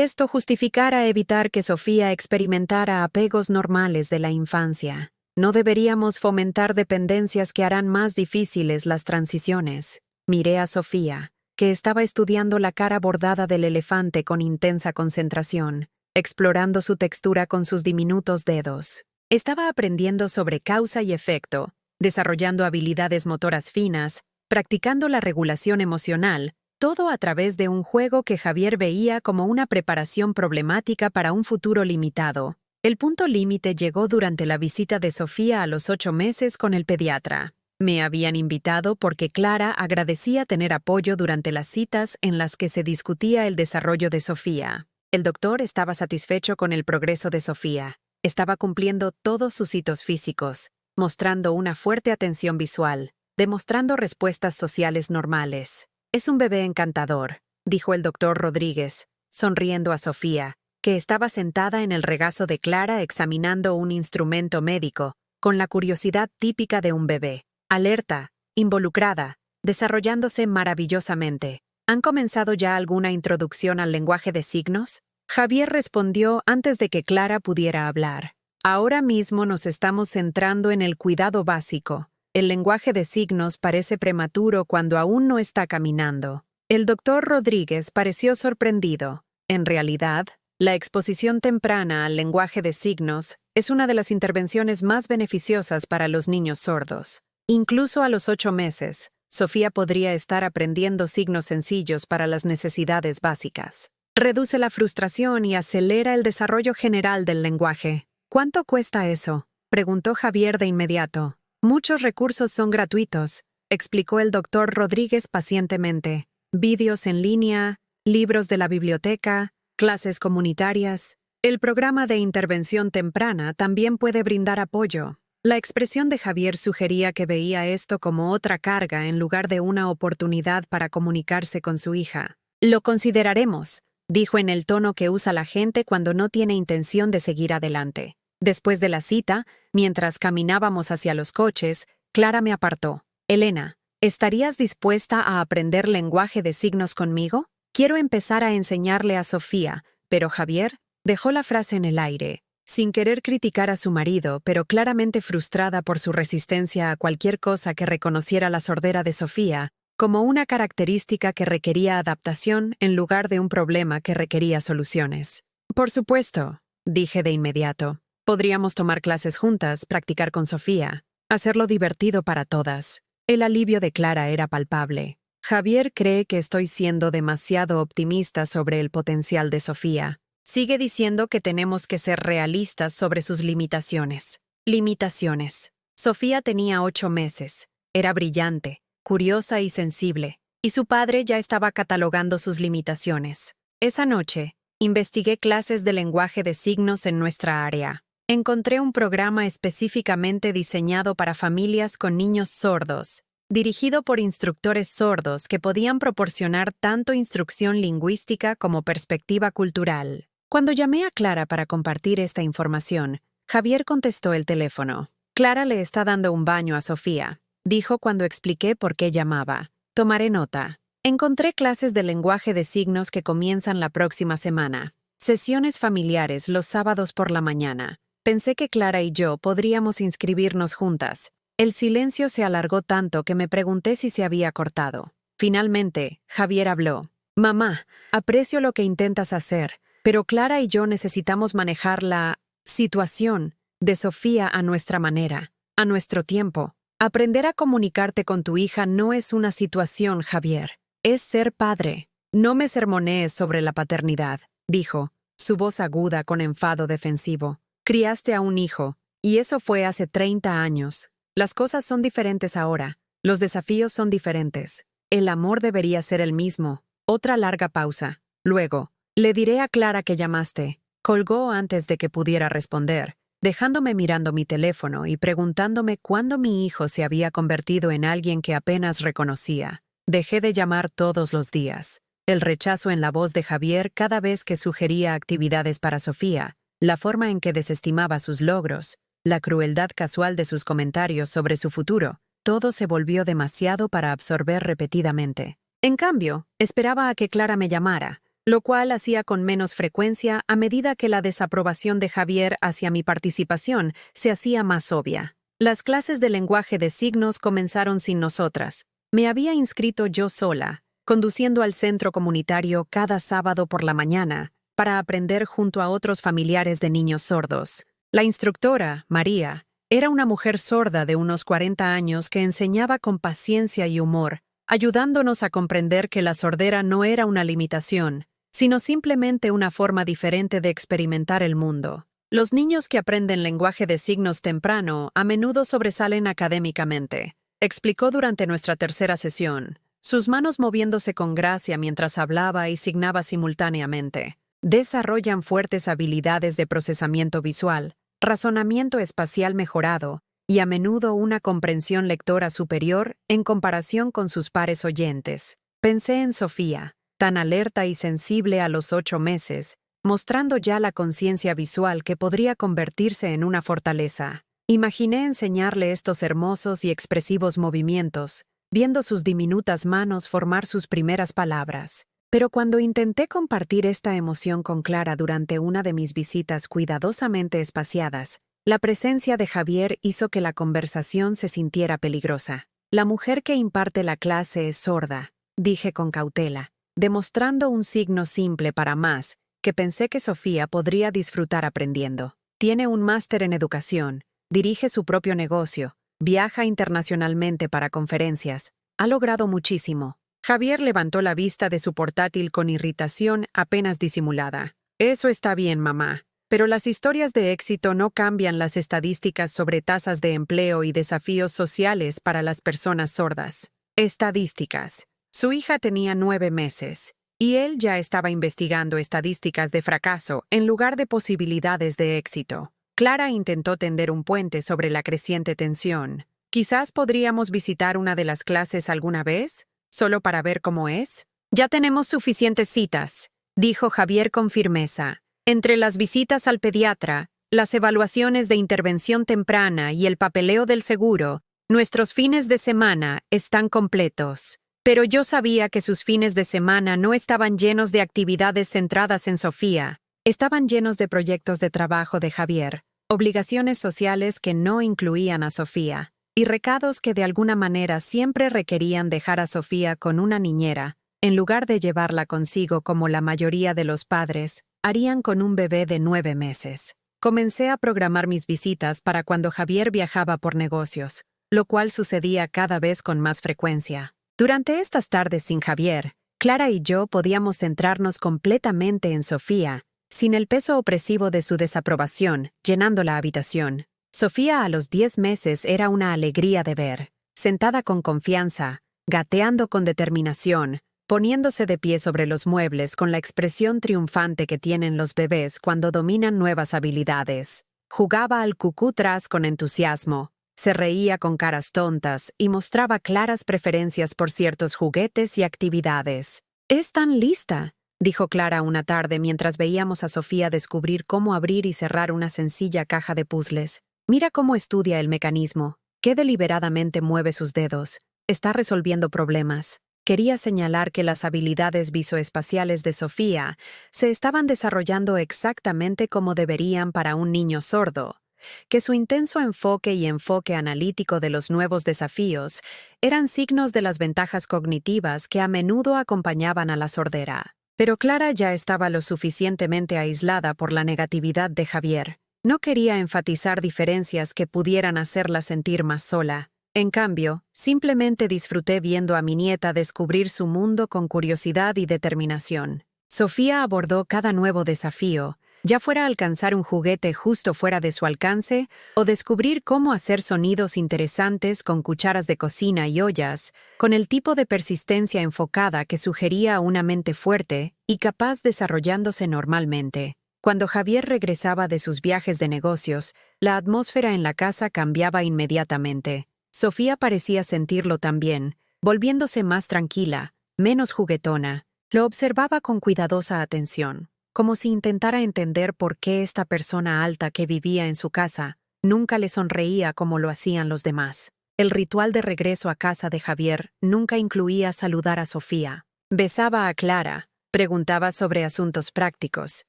esto justificara evitar que Sofía experimentara apegos normales de la infancia. No deberíamos fomentar dependencias que harán más difíciles las transiciones. Miré a Sofía, que estaba estudiando la cara bordada del elefante con intensa concentración, explorando su textura con sus diminutos dedos. Estaba aprendiendo sobre causa y efecto, desarrollando habilidades motoras finas, practicando la regulación emocional, todo a través de un juego que Javier veía como una preparación problemática para un futuro limitado. El punto límite llegó durante la visita de Sofía a los 8 meses con el pediatra. Me habían invitado porque Clara agradecía tener apoyo durante las citas en las que se discutía el desarrollo de Sofía. El doctor estaba satisfecho con el progreso de Sofía. Estaba cumpliendo todos sus hitos físicos, mostrando una fuerte atención visual, demostrando respuestas sociales normales. Es un bebé encantador, dijo el doctor Rodríguez, sonriendo a Sofía, que estaba sentada en el regazo de Clara examinando un instrumento médico, con la curiosidad típica de un bebé, alerta, involucrada, desarrollándose maravillosamente. ¿Han comenzado ya alguna introducción al lenguaje de signos? Javier respondió antes de que Clara pudiera hablar. Ahora mismo nos estamos centrando en el cuidado básico. El lenguaje de signos parece prematuro cuando aún no está caminando. El doctor Rodríguez pareció sorprendido. En realidad, la exposición temprana al lenguaje de signos es una de las intervenciones más beneficiosas para los niños sordos. Incluso a los 8 meses, Sofía podría estar aprendiendo signos sencillos para las necesidades básicas. Reduce la frustración y acelera el desarrollo general del lenguaje. ¿Cuánto cuesta eso?, preguntó Javier de inmediato. Muchos recursos son gratuitos, explicó el doctor Rodríguez pacientemente. Vídeos en línea, libros de la biblioteca, clases comunitarias. El programa de intervención temprana también puede brindar apoyo. La expresión de Javier sugería que veía esto como otra carga en lugar de una oportunidad para comunicarse con su hija. Lo consideraremos, dijo en el tono que usa la gente cuando no tiene intención de seguir adelante. Después de la cita, mientras caminábamos hacia los coches, Clara me apartó. Elena, ¿estarías dispuesta a aprender lenguaje de signos conmigo? Quiero empezar a enseñarle a Sofía, pero Javier dejó la frase en el aire, sin querer criticar a su marido, pero claramente frustrada por su resistencia a cualquier cosa que reconociera la sordera de Sofía como una característica que requería adaptación en lugar de un problema que requería soluciones. Por supuesto, dije de inmediato. Podríamos tomar clases juntas, practicar con Sofía, hacerlo divertido para todas. El alivio de Clara era palpable. Javier cree que estoy siendo demasiado optimista sobre el potencial de Sofía. Sigue diciendo que tenemos que ser realistas sobre sus limitaciones. Limitaciones. Sofía tenía 8 meses. Era brillante, curiosa y sensible, y su padre ya estaba catalogando sus limitaciones. Esa noche, investigué clases de lenguaje de signos en nuestra área. Encontré un programa específicamente diseñado para familias con niños sordos, dirigido por instructores sordos que podían proporcionar tanto instrucción lingüística como perspectiva cultural. Cuando llamé a Clara para compartir esta información, Javier contestó el teléfono. Clara le está dando un baño a Sofía, dijo cuando expliqué por qué llamaba. Tomaré nota. Encontré clases de lenguaje de signos que comienzan la próxima semana. Sesiones familiares los sábados por la mañana. Pensé que Clara y yo podríamos inscribirnos juntas. El silencio se alargó tanto que me pregunté si se había cortado. Finalmente, Javier habló. Mamá, aprecio lo que intentas hacer, pero Clara y yo necesitamos manejar la situación de Sofía a nuestra manera, a nuestro tiempo. Aprender a comunicarte con tu hija no es una situación, Javier. Es ser padre. No me sermonees sobre la paternidad, dijo, su voz aguda con enfado defensivo. Criaste a un hijo, y eso fue hace 30 años. Las cosas son diferentes ahora. Los desafíos son diferentes. El amor debería ser el mismo. Otra larga pausa. Luego, le diré a Clara que llamaste. Colgó antes de que pudiera responder, dejándome mirando mi teléfono y preguntándome cuándo mi hijo se había convertido en alguien que apenas reconocía. Dejé de llamar todos los días. El rechazo en la voz de Javier cada vez que sugería actividades para Sofía, la forma en que desestimaba sus logros, la crueldad casual de sus comentarios sobre su futuro. Todo se volvió demasiado para absorber repetidamente. En cambio, esperaba a que Clara me llamara, lo cual hacía con menos frecuencia a medida que la desaprobación de Javier hacia mi participación se hacía más obvia. Las clases de lenguaje de signos comenzaron sin nosotras. Me había inscrito yo sola, conduciendo al centro comunitario cada sábado por la mañana, para aprender junto a otros familiares de niños sordos. La instructora, María, era una mujer sorda de unos 40 años que enseñaba con paciencia y humor, ayudándonos a comprender que la sordera no era una limitación, sino simplemente una forma diferente de experimentar el mundo. Los niños que aprenden lenguaje de signos temprano a menudo sobresalen académicamente, explicó durante nuestra tercera sesión, sus manos moviéndose con gracia mientras hablaba y signaba simultáneamente. Desarrollan fuertes habilidades de procesamiento visual, razonamiento espacial mejorado y a menudo una comprensión lectora superior en comparación con sus pares oyentes. Pensé en Sofía, tan alerta y sensible a los 8 meses, mostrando ya la conciencia visual que podría convertirse en una fortaleza. Imaginé enseñarle estos hermosos y expresivos movimientos, viendo sus diminutas manos formar sus primeras palabras. Pero cuando intenté compartir esta emoción con Clara durante una de mis visitas cuidadosamente espaciadas, la presencia de Javier hizo que la conversación se sintiera peligrosa. La mujer que imparte la clase es sorda, dije con cautela, demostrando un signo simple para más, que pensé que Sofía podría disfrutar aprendiendo. Tiene un máster en educación, dirige su propio negocio, viaja internacionalmente para conferencias, ha logrado muchísimo. Javier levantó la vista de su portátil con irritación apenas disimulada. Eso está bien, mamá, pero las historias de éxito no cambian las estadísticas sobre tasas de empleo y desafíos sociales para las personas sordas. Estadísticas. Su hija tenía 9 meses, y él ya estaba investigando estadísticas de fracaso en lugar de posibilidades de éxito. Clara intentó tender un puente sobre la creciente tensión. ¿Quizás podríamos visitar una de las clases alguna vez? ¿Solo para ver cómo es? Ya tenemos suficientes citas, dijo Javier con firmeza. Entre las visitas al pediatra, las evaluaciones de intervención temprana y el papeleo del seguro, nuestros fines de semana están completos. Pero yo sabía que sus fines de semana no estaban llenos de actividades centradas en Sofía. Estaban llenos de proyectos de trabajo de Javier, obligaciones sociales que no incluían a Sofía, y recados que de alguna manera siempre requerían dejar a Sofía con una niñera, en lugar de llevarla consigo como la mayoría de los padres harían con un bebé de 9 meses. Comencé a programar mis visitas para cuando Javier viajaba por negocios, lo cual sucedía cada vez con más frecuencia. Durante estas tardes sin Javier, Clara y yo podíamos centrarnos completamente en Sofía, sin el peso opresivo de su desaprobación, llenando la habitación. Sofía a los 10 meses era una alegría de ver, sentada con confianza, gateando con determinación, poniéndose de pie sobre los muebles con la expresión triunfante que tienen los bebés cuando dominan nuevas habilidades. Jugaba al cucú-tras con entusiasmo, se reía con caras tontas y mostraba claras preferencias por ciertos juguetes y actividades. «Es tan lista», dijo Clara una tarde mientras veíamos a Sofía descubrir cómo abrir y cerrar una sencilla caja de puzzles. «Mira cómo estudia el mecanismo, qué deliberadamente mueve sus dedos. Está resolviendo problemas». Quería señalar que las habilidades visoespaciales de Sofía se estaban desarrollando exactamente como deberían para un niño sordo, que su intenso enfoque y enfoque analítico de los nuevos desafíos eran signos de las ventajas cognitivas que a menudo acompañaban a la sordera. Pero Clara ya estaba lo suficientemente aislada por la negatividad de Javier. No quería enfatizar diferencias que pudieran hacerla sentir más sola. En cambio, simplemente disfruté viendo a mi nieta descubrir su mundo con curiosidad y determinación. Sofía abordó cada nuevo desafío, ya fuera alcanzar un juguete justo fuera de su alcance o descubrir cómo hacer sonidos interesantes con cucharas de cocina y ollas, con el tipo de persistencia enfocada que sugería una mente fuerte y capaz desarrollándose normalmente. Cuando Javier regresaba de sus viajes de negocios, la atmósfera en la casa cambiaba inmediatamente. Sofía parecía sentirlo también, volviéndose más tranquila, menos juguetona. Lo observaba con cuidadosa atención, como si intentara entender por qué esta persona alta que vivía en su casa Nunca le sonreía como lo hacían los demás. El ritual de regreso a casa de Javier nunca incluía saludar a Sofía. Besaba a Clara, preguntaba sobre asuntos prácticos,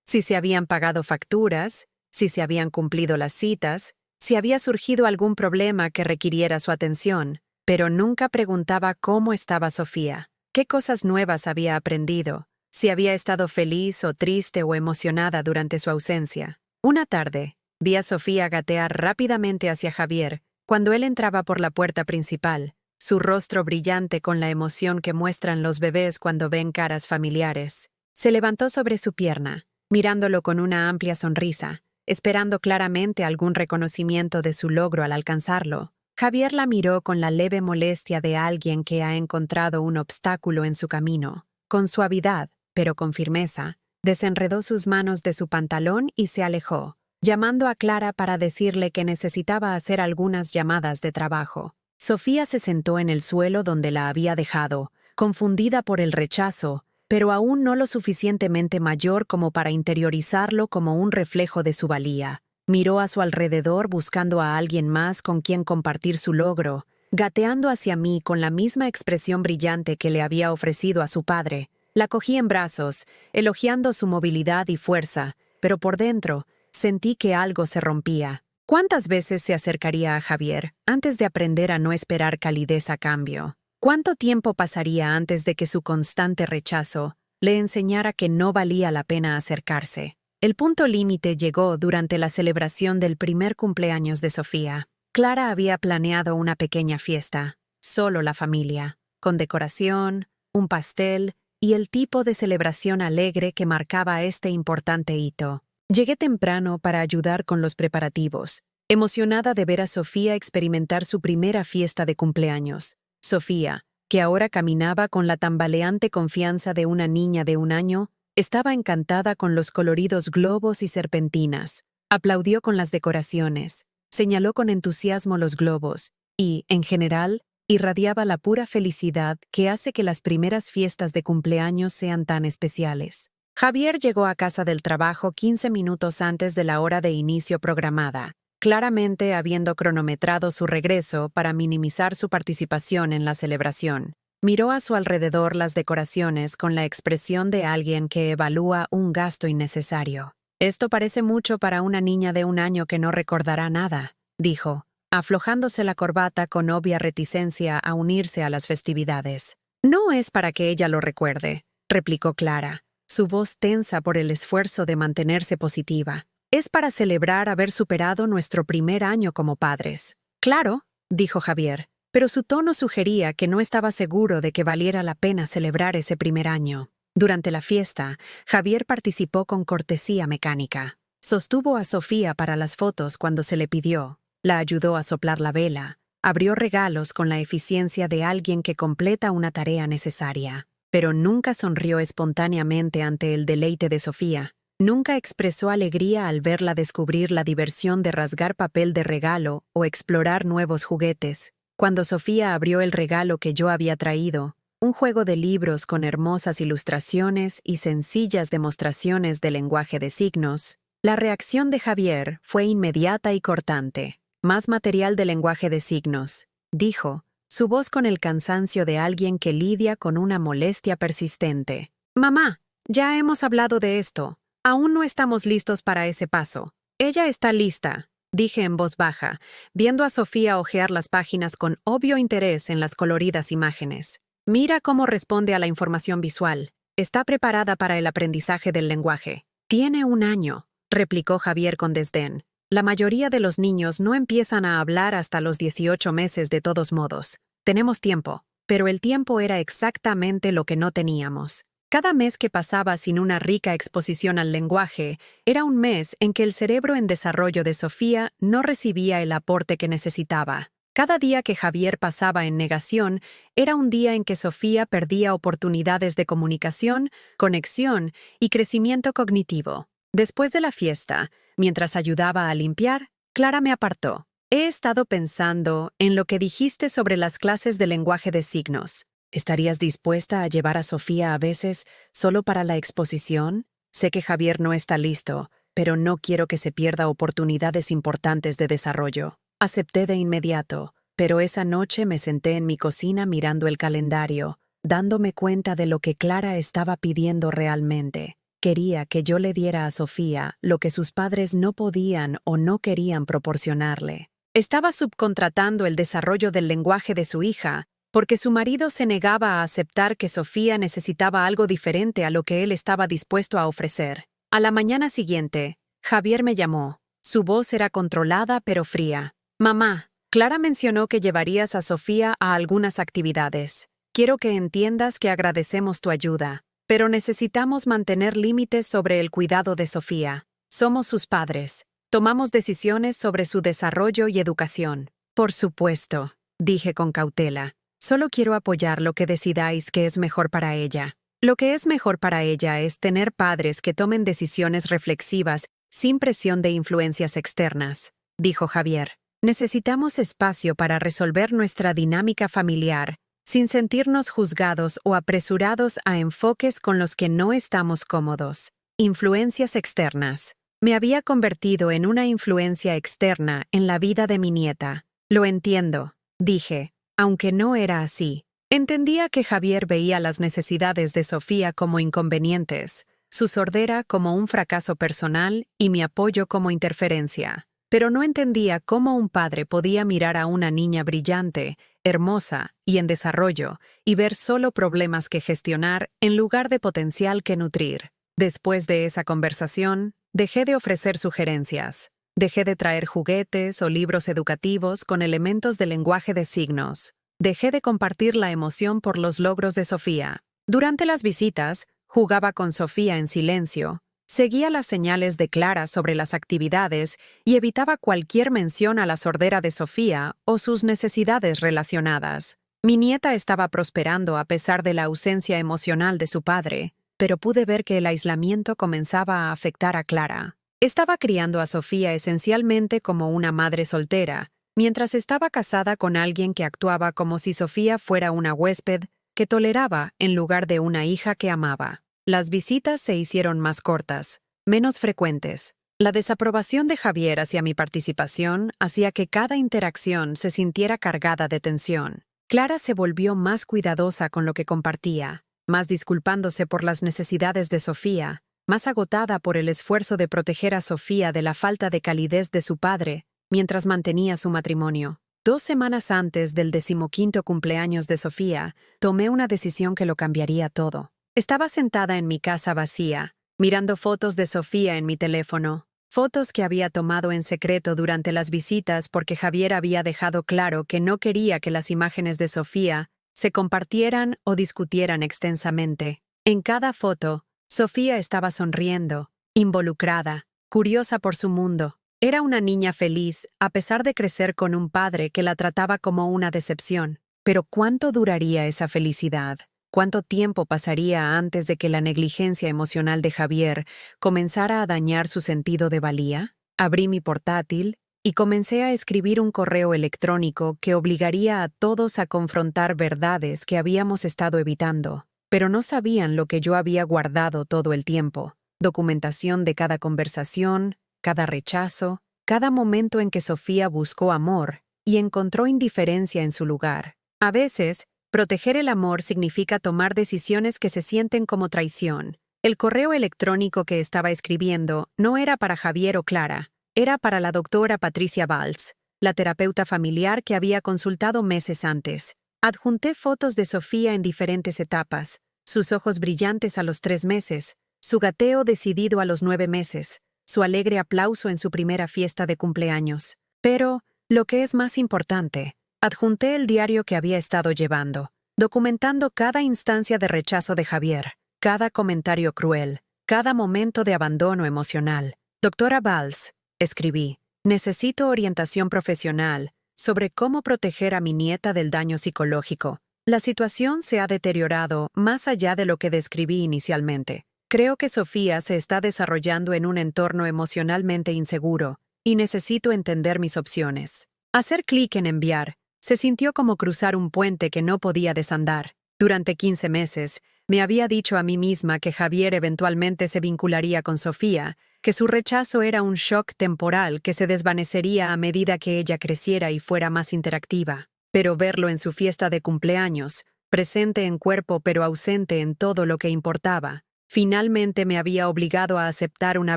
si se habían pagado facturas, si se habían cumplido las citas, si había surgido algún problema que requiriera su atención, pero nunca preguntaba cómo estaba Sofía, qué cosas nuevas había aprendido, si había estado feliz o triste o emocionada durante su ausencia. Una tarde, vi a Sofía gatear rápidamente hacia Javier cuando él entraba por la puerta principal, su rostro brillante con la emoción que muestran los bebés cuando ven caras familiares. Se levantó sobre su pierna, mirándolo con una amplia sonrisa, esperando claramente algún reconocimiento de su logro al alcanzarlo. Javier la miró con la leve molestia de alguien que ha encontrado un obstáculo en su camino. Con suavidad, pero con firmeza, desenredó sus manos de su pantalón y se alejó, llamando a Clara para decirle que necesitaba hacer algunas llamadas de trabajo. Sofía se sentó en el suelo donde la había dejado, confundida por el rechazo, pero aún no lo suficientemente mayor como para interiorizarlo como un reflejo de su valía. Miró a su alrededor buscando a alguien más con quien compartir su logro, gateando hacia mí con la misma expresión brillante que le había ofrecido a su padre. La cogí en brazos, elogiando su movilidad y fuerza, pero por dentro sentí que algo se rompía. ¿Cuántas veces se acercaría a Javier antes de aprender a no esperar calidez a cambio? ¿Cuánto tiempo pasaría antes de que su constante rechazo le enseñara que no valía la pena acercarse? El punto límite llegó durante la celebración del primer cumpleaños de Sofía. Clara había planeado una pequeña fiesta, solo la familia, con decoración, un pastel y el tipo de celebración alegre que marcaba este importante hito. Llegué temprano para ayudar con los preparativos, emocionada de ver a Sofía experimentar su primera fiesta de cumpleaños. Sofía, que ahora caminaba con la tambaleante confianza de una niña de 1 año, estaba encantada con los coloridos globos y serpentinas. Aplaudió con las decoraciones, señaló con entusiasmo los globos y, en general, irradiaba la pura felicidad que hace que las primeras fiestas de cumpleaños sean tan especiales. Javier llegó a casa del trabajo 15 minutos antes de la hora de inicio programada, claramente habiendo cronometrado su regreso para minimizar su participación en la celebración. Miró a su alrededor las decoraciones con la expresión de alguien que evalúa un gasto innecesario. «Esto parece mucho para una niña de 1 año que no recordará nada», dijo, aflojándose la corbata con obvia reticencia a unirse a las festividades. «No es para que ella lo recuerde», replicó Clara, su voz tensa por el esfuerzo de mantenerse positiva. «Es para celebrar haber superado nuestro primer año como padres». «Claro», dijo Javier, pero su tono sugería que no estaba seguro de que valiera la pena celebrar ese primer año. Durante la fiesta, Javier participó con cortesía mecánica. Sostuvo a Sofía para las fotos cuando se le pidió, la ayudó a soplar la vela, abrió regalos con la eficiencia de alguien que completa una tarea necesaria. Pero nunca sonrió espontáneamente ante el deleite de Sofía. Nunca expresó alegría al verla descubrir la diversión de rasgar papel de regalo o explorar nuevos juguetes. Cuando Sofía abrió el regalo que yo había traído, un juego de libros con hermosas ilustraciones y sencillas demostraciones de lenguaje de signos, la reacción de Javier fue inmediata y cortante. «Más material de lenguaje de signos», dijo, su voz con el cansancio de alguien que lidia con una molestia persistente. «Mamá, ya hemos hablado de esto. Aún no estamos listos para ese paso». «Ella está lista», dije en voz baja, viendo a Sofía hojear las páginas con obvio interés en las coloridas imágenes. «Mira cómo responde a la información visual. Está preparada para el aprendizaje del lenguaje». «Tiene 1 año», replicó Javier con desdén. «La mayoría de los niños no empiezan a hablar hasta los 18 meses de todos modos. Tenemos tiempo». Pero el tiempo era exactamente lo que no teníamos. Cada mes que pasaba sin una rica exposición al lenguaje era un mes en que el cerebro en desarrollo de Sofía no recibía el aporte que necesitaba. Cada día que Javier pasaba en negación era un día en que Sofía perdía oportunidades de comunicación, conexión y crecimiento cognitivo. Después de la fiesta, mientras ayudaba a limpiar, Clara me apartó. «He estado pensando en lo que dijiste sobre las clases de lenguaje de signos. ¿Estarías dispuesta a llevar a Sofía a veces solo para la exposición? Sé que Javier no está listo, pero no quiero que se pierda oportunidades importantes de desarrollo. Acepté de inmediato, pero esa noche me senté en mi cocina mirando el calendario, dándome cuenta de lo que Clara estaba pidiendo realmente. Quería que yo le diera a Sofía lo que sus padres no podían o no querían proporcionarle. Estaba subcontratando el desarrollo del lenguaje de su hija, porque su marido se negaba a aceptar que Sofía necesitaba algo diferente a lo que él estaba dispuesto a ofrecer. A la mañana siguiente, Javier me llamó. Su voz era controlada pero fría. «Mamá, Clara mencionó que llevarías a Sofía a algunas actividades. Quiero que entiendas que agradecemos tu ayuda, pero necesitamos mantener límites sobre el cuidado de Sofía. Somos sus padres. Tomamos decisiones sobre su desarrollo y educación». «Por supuesto», dije con cautela. «Solo quiero apoyar lo que decidáis que es mejor para ella». Lo que es mejor para ella es tener padres que tomen decisiones reflexivas sin presión de influencias externas, dijo Javier. Necesitamos espacio para resolver nuestra dinámica familiar, sin sentirnos juzgados o apresurados a enfoques con los que no estamos cómodos. Influencias externas. Me había convertido en una influencia externa en la vida de mi nieta. Lo entiendo, dije, aunque no era así. Entendía que Javier veía las necesidades de Sofía como inconvenientes, su sordera como un fracaso personal y mi apoyo como interferencia. Pero no entendía cómo un padre podía mirar a una niña brillante, hermosa y en desarrollo y ver solo problemas que gestionar en lugar de potencial que nutrir. Después de esa conversación, dejé de ofrecer sugerencias. Dejé de traer juguetes o libros educativos con elementos de lenguaje de signos. Dejé de compartir la emoción por los logros de Sofía. Durante las visitas, jugaba con Sofía en silencio, seguía las señales de Clara sobre las actividades y evitaba cualquier mención a la sordera de Sofía o sus necesidades relacionadas. Mi nieta estaba prosperando a pesar de la ausencia emocional de su padre, pero pude ver que el aislamiento comenzaba a afectar a Clara. Estaba criando a Sofía esencialmente como una madre soltera, mientras estaba casada con alguien que actuaba como si Sofía fuera una huésped que toleraba en lugar de una hija que amaba. Las visitas se hicieron más cortas, menos frecuentes. La desaprobación de Javier hacia mi participación hacía que cada interacción se sintiera cargada de tensión. Clara se volvió más cuidadosa con lo que compartía, más disculpándose por las necesidades de Sofía, más agotada por el esfuerzo de proteger a Sofía de la falta de calidez de su padre, mientras mantenía su matrimonio. 2 semanas antes del 15º cumpleaños de Sofía, tomé una decisión que lo cambiaría todo. Estaba sentada en mi casa vacía, mirando fotos de Sofía en mi teléfono, fotos que había tomado en secreto durante las visitas porque Javier había dejado claro que no quería que las imágenes de Sofía se compartieran o discutieran extensamente. En cada foto, Sofía estaba sonriendo, involucrada, curiosa por su mundo. Era una niña feliz, a pesar de crecer con un padre que la trataba como una decepción. Pero ¿cuánto duraría esa felicidad? ¿Cuánto tiempo pasaría antes de que la negligencia emocional de Javier comenzara a dañar su sentido de valía? Abrí mi portátil y comencé a escribir un correo electrónico que obligaría a todos a confrontar verdades que habíamos estado evitando, pero no sabían lo que yo había guardado todo el tiempo. Documentación de cada conversación, cada rechazo, cada momento en que Sofía buscó amor y encontró indiferencia en su lugar. A veces, proteger el amor significa tomar decisiones que se sienten como traición. El correo electrónico que estaba escribiendo no era para Javier o Clara, era para la doctora Patricia Valls, la terapeuta familiar que había consultado meses antes. Adjunté fotos de Sofía en diferentes etapas, sus ojos brillantes a los 3 meses, su gateo decidido a los 9 meses, su alegre aplauso en su primera fiesta de cumpleaños. Pero, lo que es más importante, adjunté el diario que había estado llevando, documentando cada instancia de rechazo de Javier, cada comentario cruel, cada momento de abandono emocional. Doctora Valls, escribí, necesito orientación profesional sobre cómo proteger a mi nieta del daño psicológico. La situación se ha deteriorado más allá de lo que describí inicialmente. Creo que Sofía se está desarrollando en un entorno emocionalmente inseguro y necesito entender mis opciones. Hacer clic en enviar se sintió como cruzar un puente que no podía desandar. Durante 15 meses, Me había dicho a mí misma que Javier eventualmente se vincularía con Sofía, que su rechazo era un shock temporal que se desvanecería a medida que ella creciera y fuera más interactiva. Pero verlo en su fiesta de cumpleaños, presente en cuerpo pero ausente en todo lo que importaba, finalmente me había obligado a aceptar una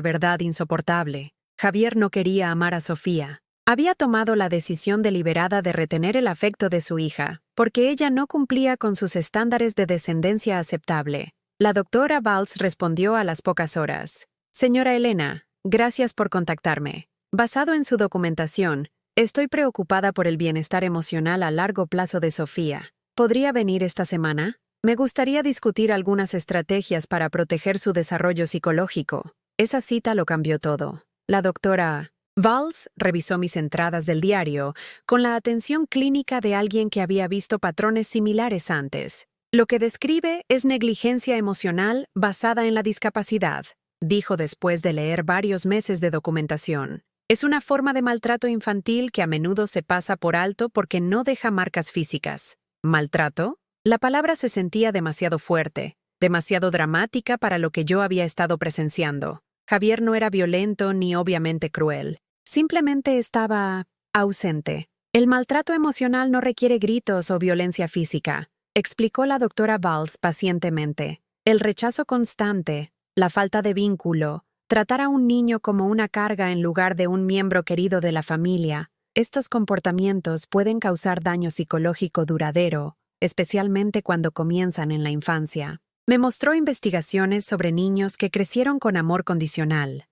verdad insoportable. Javier no quería amar a Sofía. Había tomado la decisión deliberada de retener el afecto de su hija, porque ella no cumplía con sus estándares de descendencia aceptable. La doctora Valls respondió a las pocas horas. Señora Elena, gracias por contactarme. Basado en su documentación, estoy preocupada por el bienestar emocional a largo plazo de Sofía. ¿Podría venir esta semana? Me gustaría discutir algunas estrategias para proteger su desarrollo psicológico. Esa cita lo cambió todo. La doctora Valls revisó mis entradas del diario con la atención clínica de alguien que había visto patrones similares antes. Lo que describe es negligencia emocional basada en la discapacidad, dijo después de leer varios meses de documentación. Es una forma de maltrato infantil que a menudo se pasa por alto porque no deja marcas físicas. ¿Maltrato? La palabra se sentía demasiado fuerte, demasiado dramática para lo que yo había estado presenciando. Javier no era violento ni obviamente cruel. Simplemente estaba ausente. El maltrato emocional no requiere gritos o violencia física, explicó la doctora Valls pacientemente. El rechazo constante, la falta de vínculo, tratar a un niño como una carga en lugar de un miembro querido de la familia, estos comportamientos pueden causar daño psicológico duradero, especialmente cuando comienzan en la infancia. Me mostró investigaciones sobre niños que crecieron con amor condicional,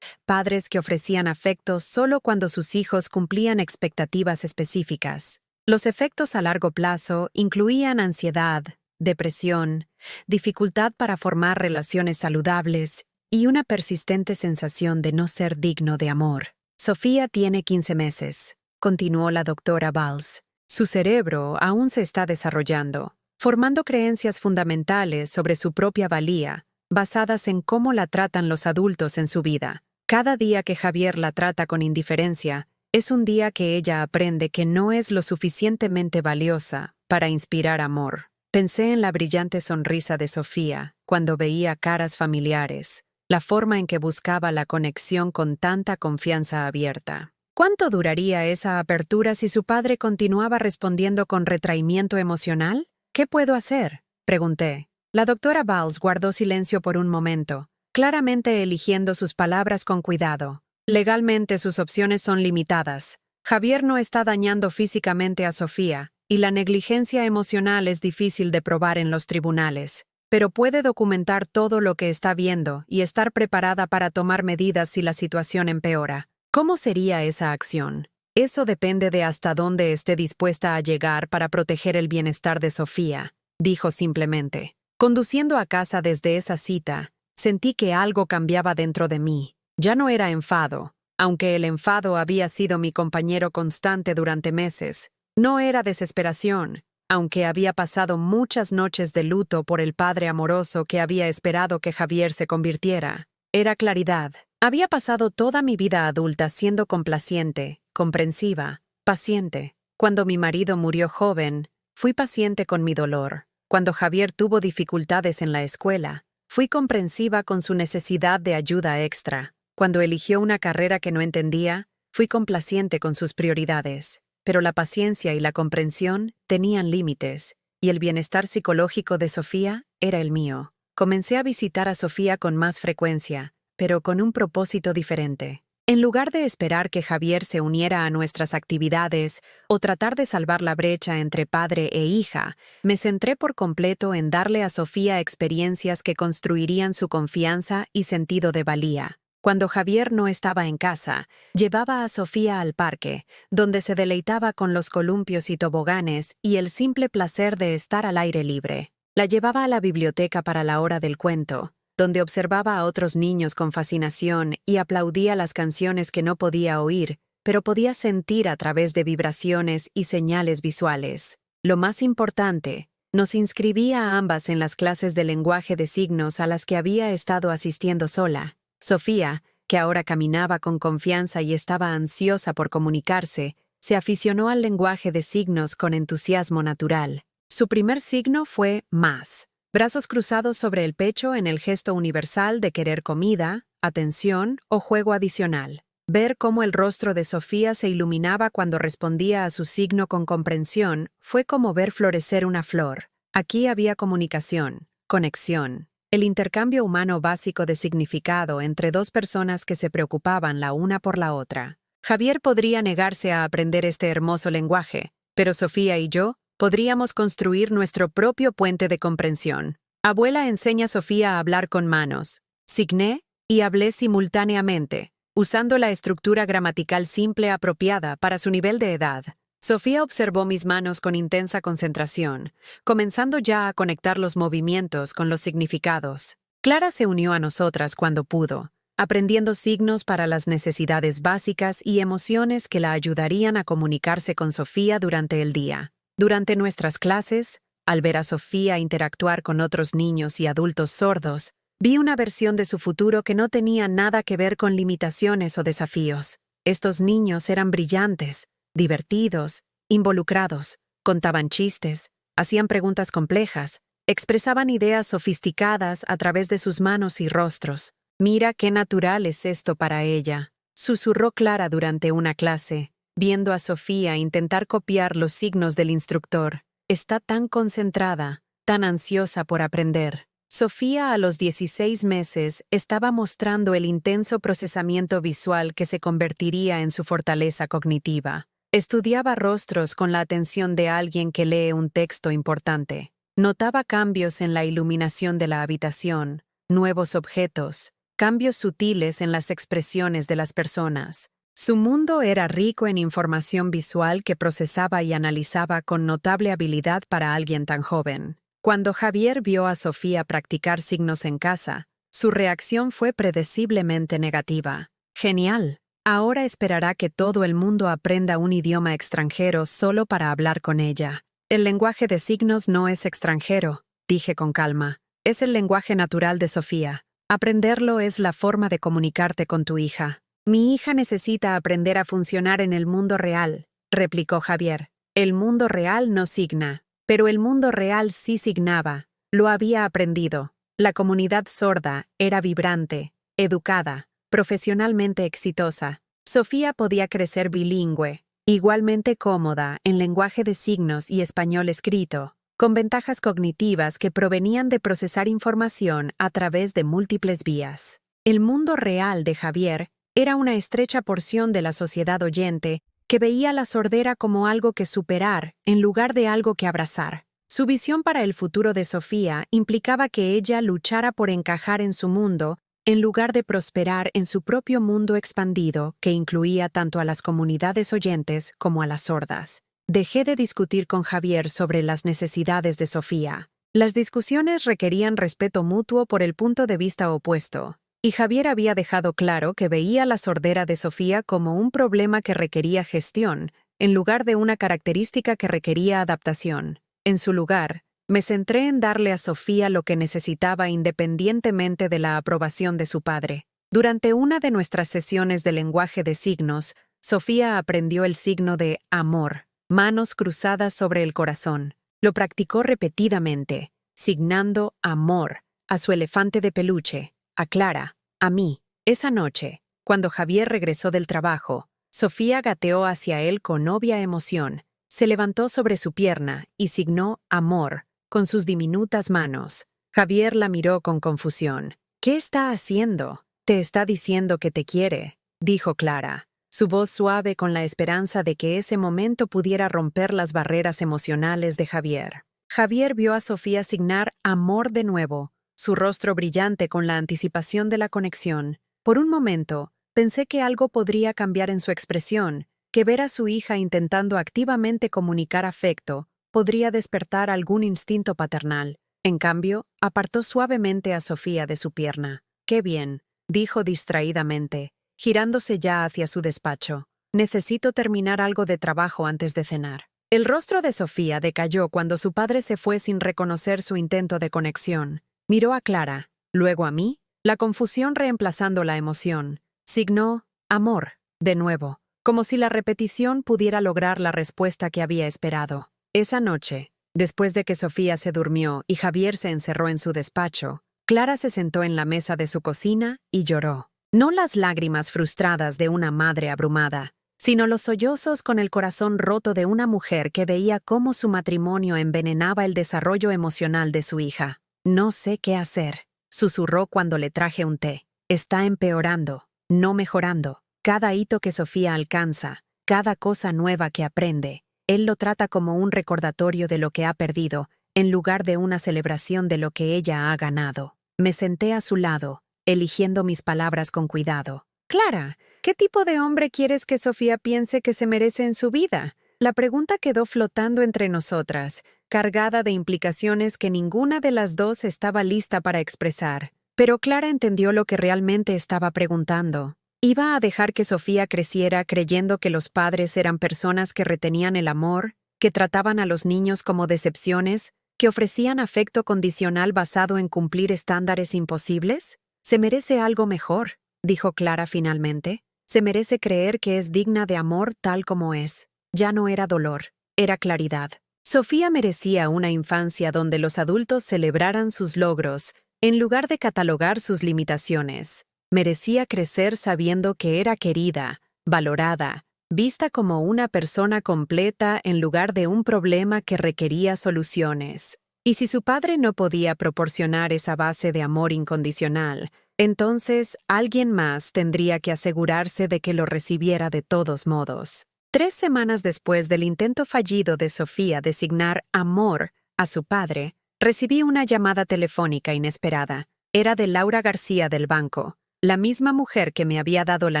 padres que ofrecían afecto solo cuando sus hijos cumplían expectativas específicas. Los efectos a largo plazo incluían ansiedad, depresión, dificultad para formar relaciones saludables y una persistente sensación de no ser digno de amor. Sofía tiene 15 meses, continuó la doctora Valls. Su cerebro aún se está desarrollando, formando creencias fundamentales sobre su propia valía, basadas en cómo la tratan los adultos en su vida. Cada día que Javier la trata con indiferencia, es un día que ella aprende que no es lo suficientemente valiosa para inspirar amor. Pensé en la brillante sonrisa de Sofía cuando veía caras familiares, la forma en que buscaba la conexión con tanta confianza abierta. ¿Cuánto duraría esa apertura si su padre continuaba respondiendo con retraimiento emocional? ¿Qué puedo hacer?, pregunté. La doctora Valls guardó silencio por un momento, claramente eligiendo sus palabras con cuidado. Legalmente sus opciones son limitadas. Javier no está dañando físicamente a Sofía, y la negligencia emocional es difícil de probar en los tribunales. Pero puede documentar todo lo que está viendo y estar preparada para tomar medidas si la situación empeora. ¿Cómo sería esa acción? Eso depende de hasta dónde esté dispuesta a llegar para proteger el bienestar de Sofía, dijo simplemente. Conduciendo a casa desde esa cita, sentí que algo cambiaba dentro de mí. Ya no era enfado, aunque el enfado había sido mi compañero constante durante meses. No era desesperación, aunque había pasado muchas noches de luto por el padre amoroso que había esperado que Javier se convirtiera. Era claridad. Había pasado toda mi vida adulta siendo complaciente, comprensiva, paciente. Cuando mi marido murió joven, fui paciente con mi dolor. Cuando Javier tuvo dificultades en la escuela, fui comprensiva con su necesidad de ayuda extra. Cuando eligió una carrera que no entendía, fui complaciente con sus prioridades. Pero la paciencia y la comprensión tenían límites, y el bienestar psicológico de Sofía era el mío. Comencé a visitar a Sofía con más frecuencia, pero con un propósito diferente. En lugar de esperar que Javier se uniera a nuestras actividades o tratar de salvar la brecha entre padre e hija, me centré por completo en darle a Sofía experiencias que construirían su confianza y sentido de valía. Cuando Javier no estaba en casa, llevaba a Sofía al parque, donde se deleitaba con los columpios y toboganes y el simple placer de estar al aire libre. La llevaba a la biblioteca para la hora del cuento, donde observaba a otros niños con fascinación y aplaudía las canciones que no podía oír, pero podía sentir a través de vibraciones y señales visuales. Lo más importante, nos inscribía a ambas en las clases de lenguaje de signos a las que había estado asistiendo sola. Sofía, que ahora caminaba con confianza y estaba ansiosa por comunicarse, se aficionó al lenguaje de signos con entusiasmo natural. Su primer signo fue más. brazos cruzados sobre el pecho en el gesto universal de querer comida, atención o juego adicional. Ver cómo el rostro de Sofía se iluminaba cuando respondía a su signo con comprensión fue como ver florecer una flor. Aquí había comunicación, conexión, el intercambio humano básico de significado entre dos personas que se preocupaban la una por la otra. Javier podría negarse a aprender este hermoso lenguaje, pero Sofía y yo podríamos construir nuestro propio puente de comprensión. Abuela enseña a Sofía a hablar con manos. Signé y hablé simultáneamente, usando la estructura gramatical simple apropiada para su nivel de edad. Sofía observó mis manos con intensa concentración, comenzando ya a conectar los movimientos con los significados. Clara se unió a nosotras cuando pudo, aprendiendo signos para las necesidades básicas y emociones que la ayudarían a comunicarse con Sofía durante el día. Durante nuestras clases, al ver a Sofía interactuar con otros niños y adultos sordos, vi una versión de su futuro que no tenía nada que ver con limitaciones o desafíos. Estos niños eran brillantes, divertidos, involucrados, contaban chistes, hacían preguntas complejas, expresaban ideas sofisticadas a través de sus manos y rostros. «Mira qué natural es esto para ella», susurró Clara durante una clase, viendo a Sofía intentar copiar los signos del instructor. «Está tan concentrada, tan ansiosa por aprender». Sofía a los 16 meses estaba mostrando el intenso procesamiento visual que se convertiría en su fortaleza cognitiva. Estudiaba rostros con la atención de alguien que lee un texto importante. Notaba cambios en la iluminación de la habitación, nuevos objetos, cambios sutiles en las expresiones de las personas. Su mundo era rico en información visual que procesaba y analizaba con notable habilidad para alguien tan joven. Cuando Javier vio a Sofía practicar signos en casa, su reacción fue predeciblemente negativa. «Genial. Ahora esperará que todo el mundo aprenda un idioma extranjero solo para hablar con ella». «El lenguaje de signos no es extranjero», dije con calma. «Es el lenguaje natural de Sofía. Aprenderlo es la forma de comunicarte con tu hija». «Mi hija necesita aprender a funcionar en el mundo real», replicó Javier. «El mundo real no signa, pero el mundo real sí signaba. Lo había aprendido. La comunidad sorda era vibrante, educada, profesionalmente exitosa. Sofía podía crecer bilingüe, igualmente cómoda en lenguaje de signos y español escrito, con ventajas cognitivas que provenían de procesar información a través de múltiples vías. El mundo real de Javier era una estrecha porción de la sociedad oyente que veía la sordera como algo que superar en lugar de algo que abrazar. Su visión para el futuro de Sofía implicaba que ella luchara por encajar en su mundo en lugar de prosperar en su propio mundo expandido que incluía tanto a las comunidades oyentes como a las sordas. Dejé de discutir con Javier sobre las necesidades de Sofía. Las discusiones requerían respeto mutuo por el punto de vista opuesto, y Javier había dejado claro que veía la sordera de Sofía como un problema que requería gestión, en lugar de una característica que requería adaptación. En su lugar, me centré en darle a Sofía lo que necesitaba independientemente de la aprobación de su padre. Durante una de nuestras sesiones de lenguaje de signos, Sofía aprendió el signo de amor, manos cruzadas sobre el corazón. Lo practicó repetidamente, signando amor a su elefante de peluche, a Clara, a mí. Esa noche, cuando Javier regresó del trabajo, Sofía gateó hacia él con obvia emoción. Se levantó sobre su pierna y signó amor con sus diminutas manos. Javier la miró con confusión. «¿Qué está haciendo?» «Te está diciendo que te quiere», dijo Clara, su voz suave con la esperanza de que ese momento pudiera romper las barreras emocionales de Javier. Javier vio a Sofía signar amor de nuevo, su rostro brillante con la anticipación de la conexión. Por un momento, pensé que algo podría cambiar en su expresión, que ver a su hija intentando activamente comunicar afecto podría despertar algún instinto paternal. En cambio, apartó suavemente a Sofía de su pierna. «Qué bien», dijo distraídamente, girándose ya hacia su despacho. «Necesito terminar algo de trabajo antes de cenar». El rostro de Sofía decayó cuando su padre se fue sin reconocer su intento de conexión. Miró a Clara, luego a mí, la confusión reemplazando la emoción. Signó amor, de nuevo, como si la repetición pudiera lograr la respuesta que había esperado. Esa noche, Después de que Sofía se durmió y Javier se encerró en su despacho, Clara se sentó en la mesa de su cocina y lloró. No las lágrimas frustradas de una madre abrumada, sino los sollozos con el corazón roto de una mujer que veía cómo su matrimonio envenenaba el desarrollo emocional de su hija. «No sé qué hacer», susurró cuando le traje un té. «Está empeorando, no mejorando. Cada hito que Sofía alcanza, cada cosa nueva que aprende, él lo trata como un recordatorio de lo que ha perdido, en lugar de una celebración de lo que ella ha ganado». Me senté a su lado, eligiendo mis palabras con cuidado. «Clara, ¿qué tipo de hombre quieres que Sofía piense que se merece en su vida?». La pregunta quedó flotando entre nosotras, cargada de implicaciones que ninguna de las dos estaba lista para expresar. Pero Clara entendió lo que realmente estaba preguntando. ¿Iba a dejar que Sofía creciera creyendo que los padres eran personas que retenían el amor, que trataban a los niños como decepciones, que ofrecían afecto condicional basado en cumplir estándares imposibles? «Se merece algo mejor», dijo Clara finalmente. «Se merece creer que es digna de amor tal como es». Ya no era dolor, era claridad. Sofía merecía una infancia donde los adultos celebraran sus logros, en lugar de catalogar sus limitaciones. Merecía crecer sabiendo que era querida, valorada, vista como una persona completa en lugar de un problema que requería soluciones. Y si su padre no podía proporcionar esa base de amor incondicional, entonces alguien más tendría que asegurarse de que lo recibiera de todos modos. 3 semanas después del intento fallido de Sofía de designar amor a su padre, recibí una llamada telefónica inesperada. Era de Laura García del banco, la misma mujer que me había dado la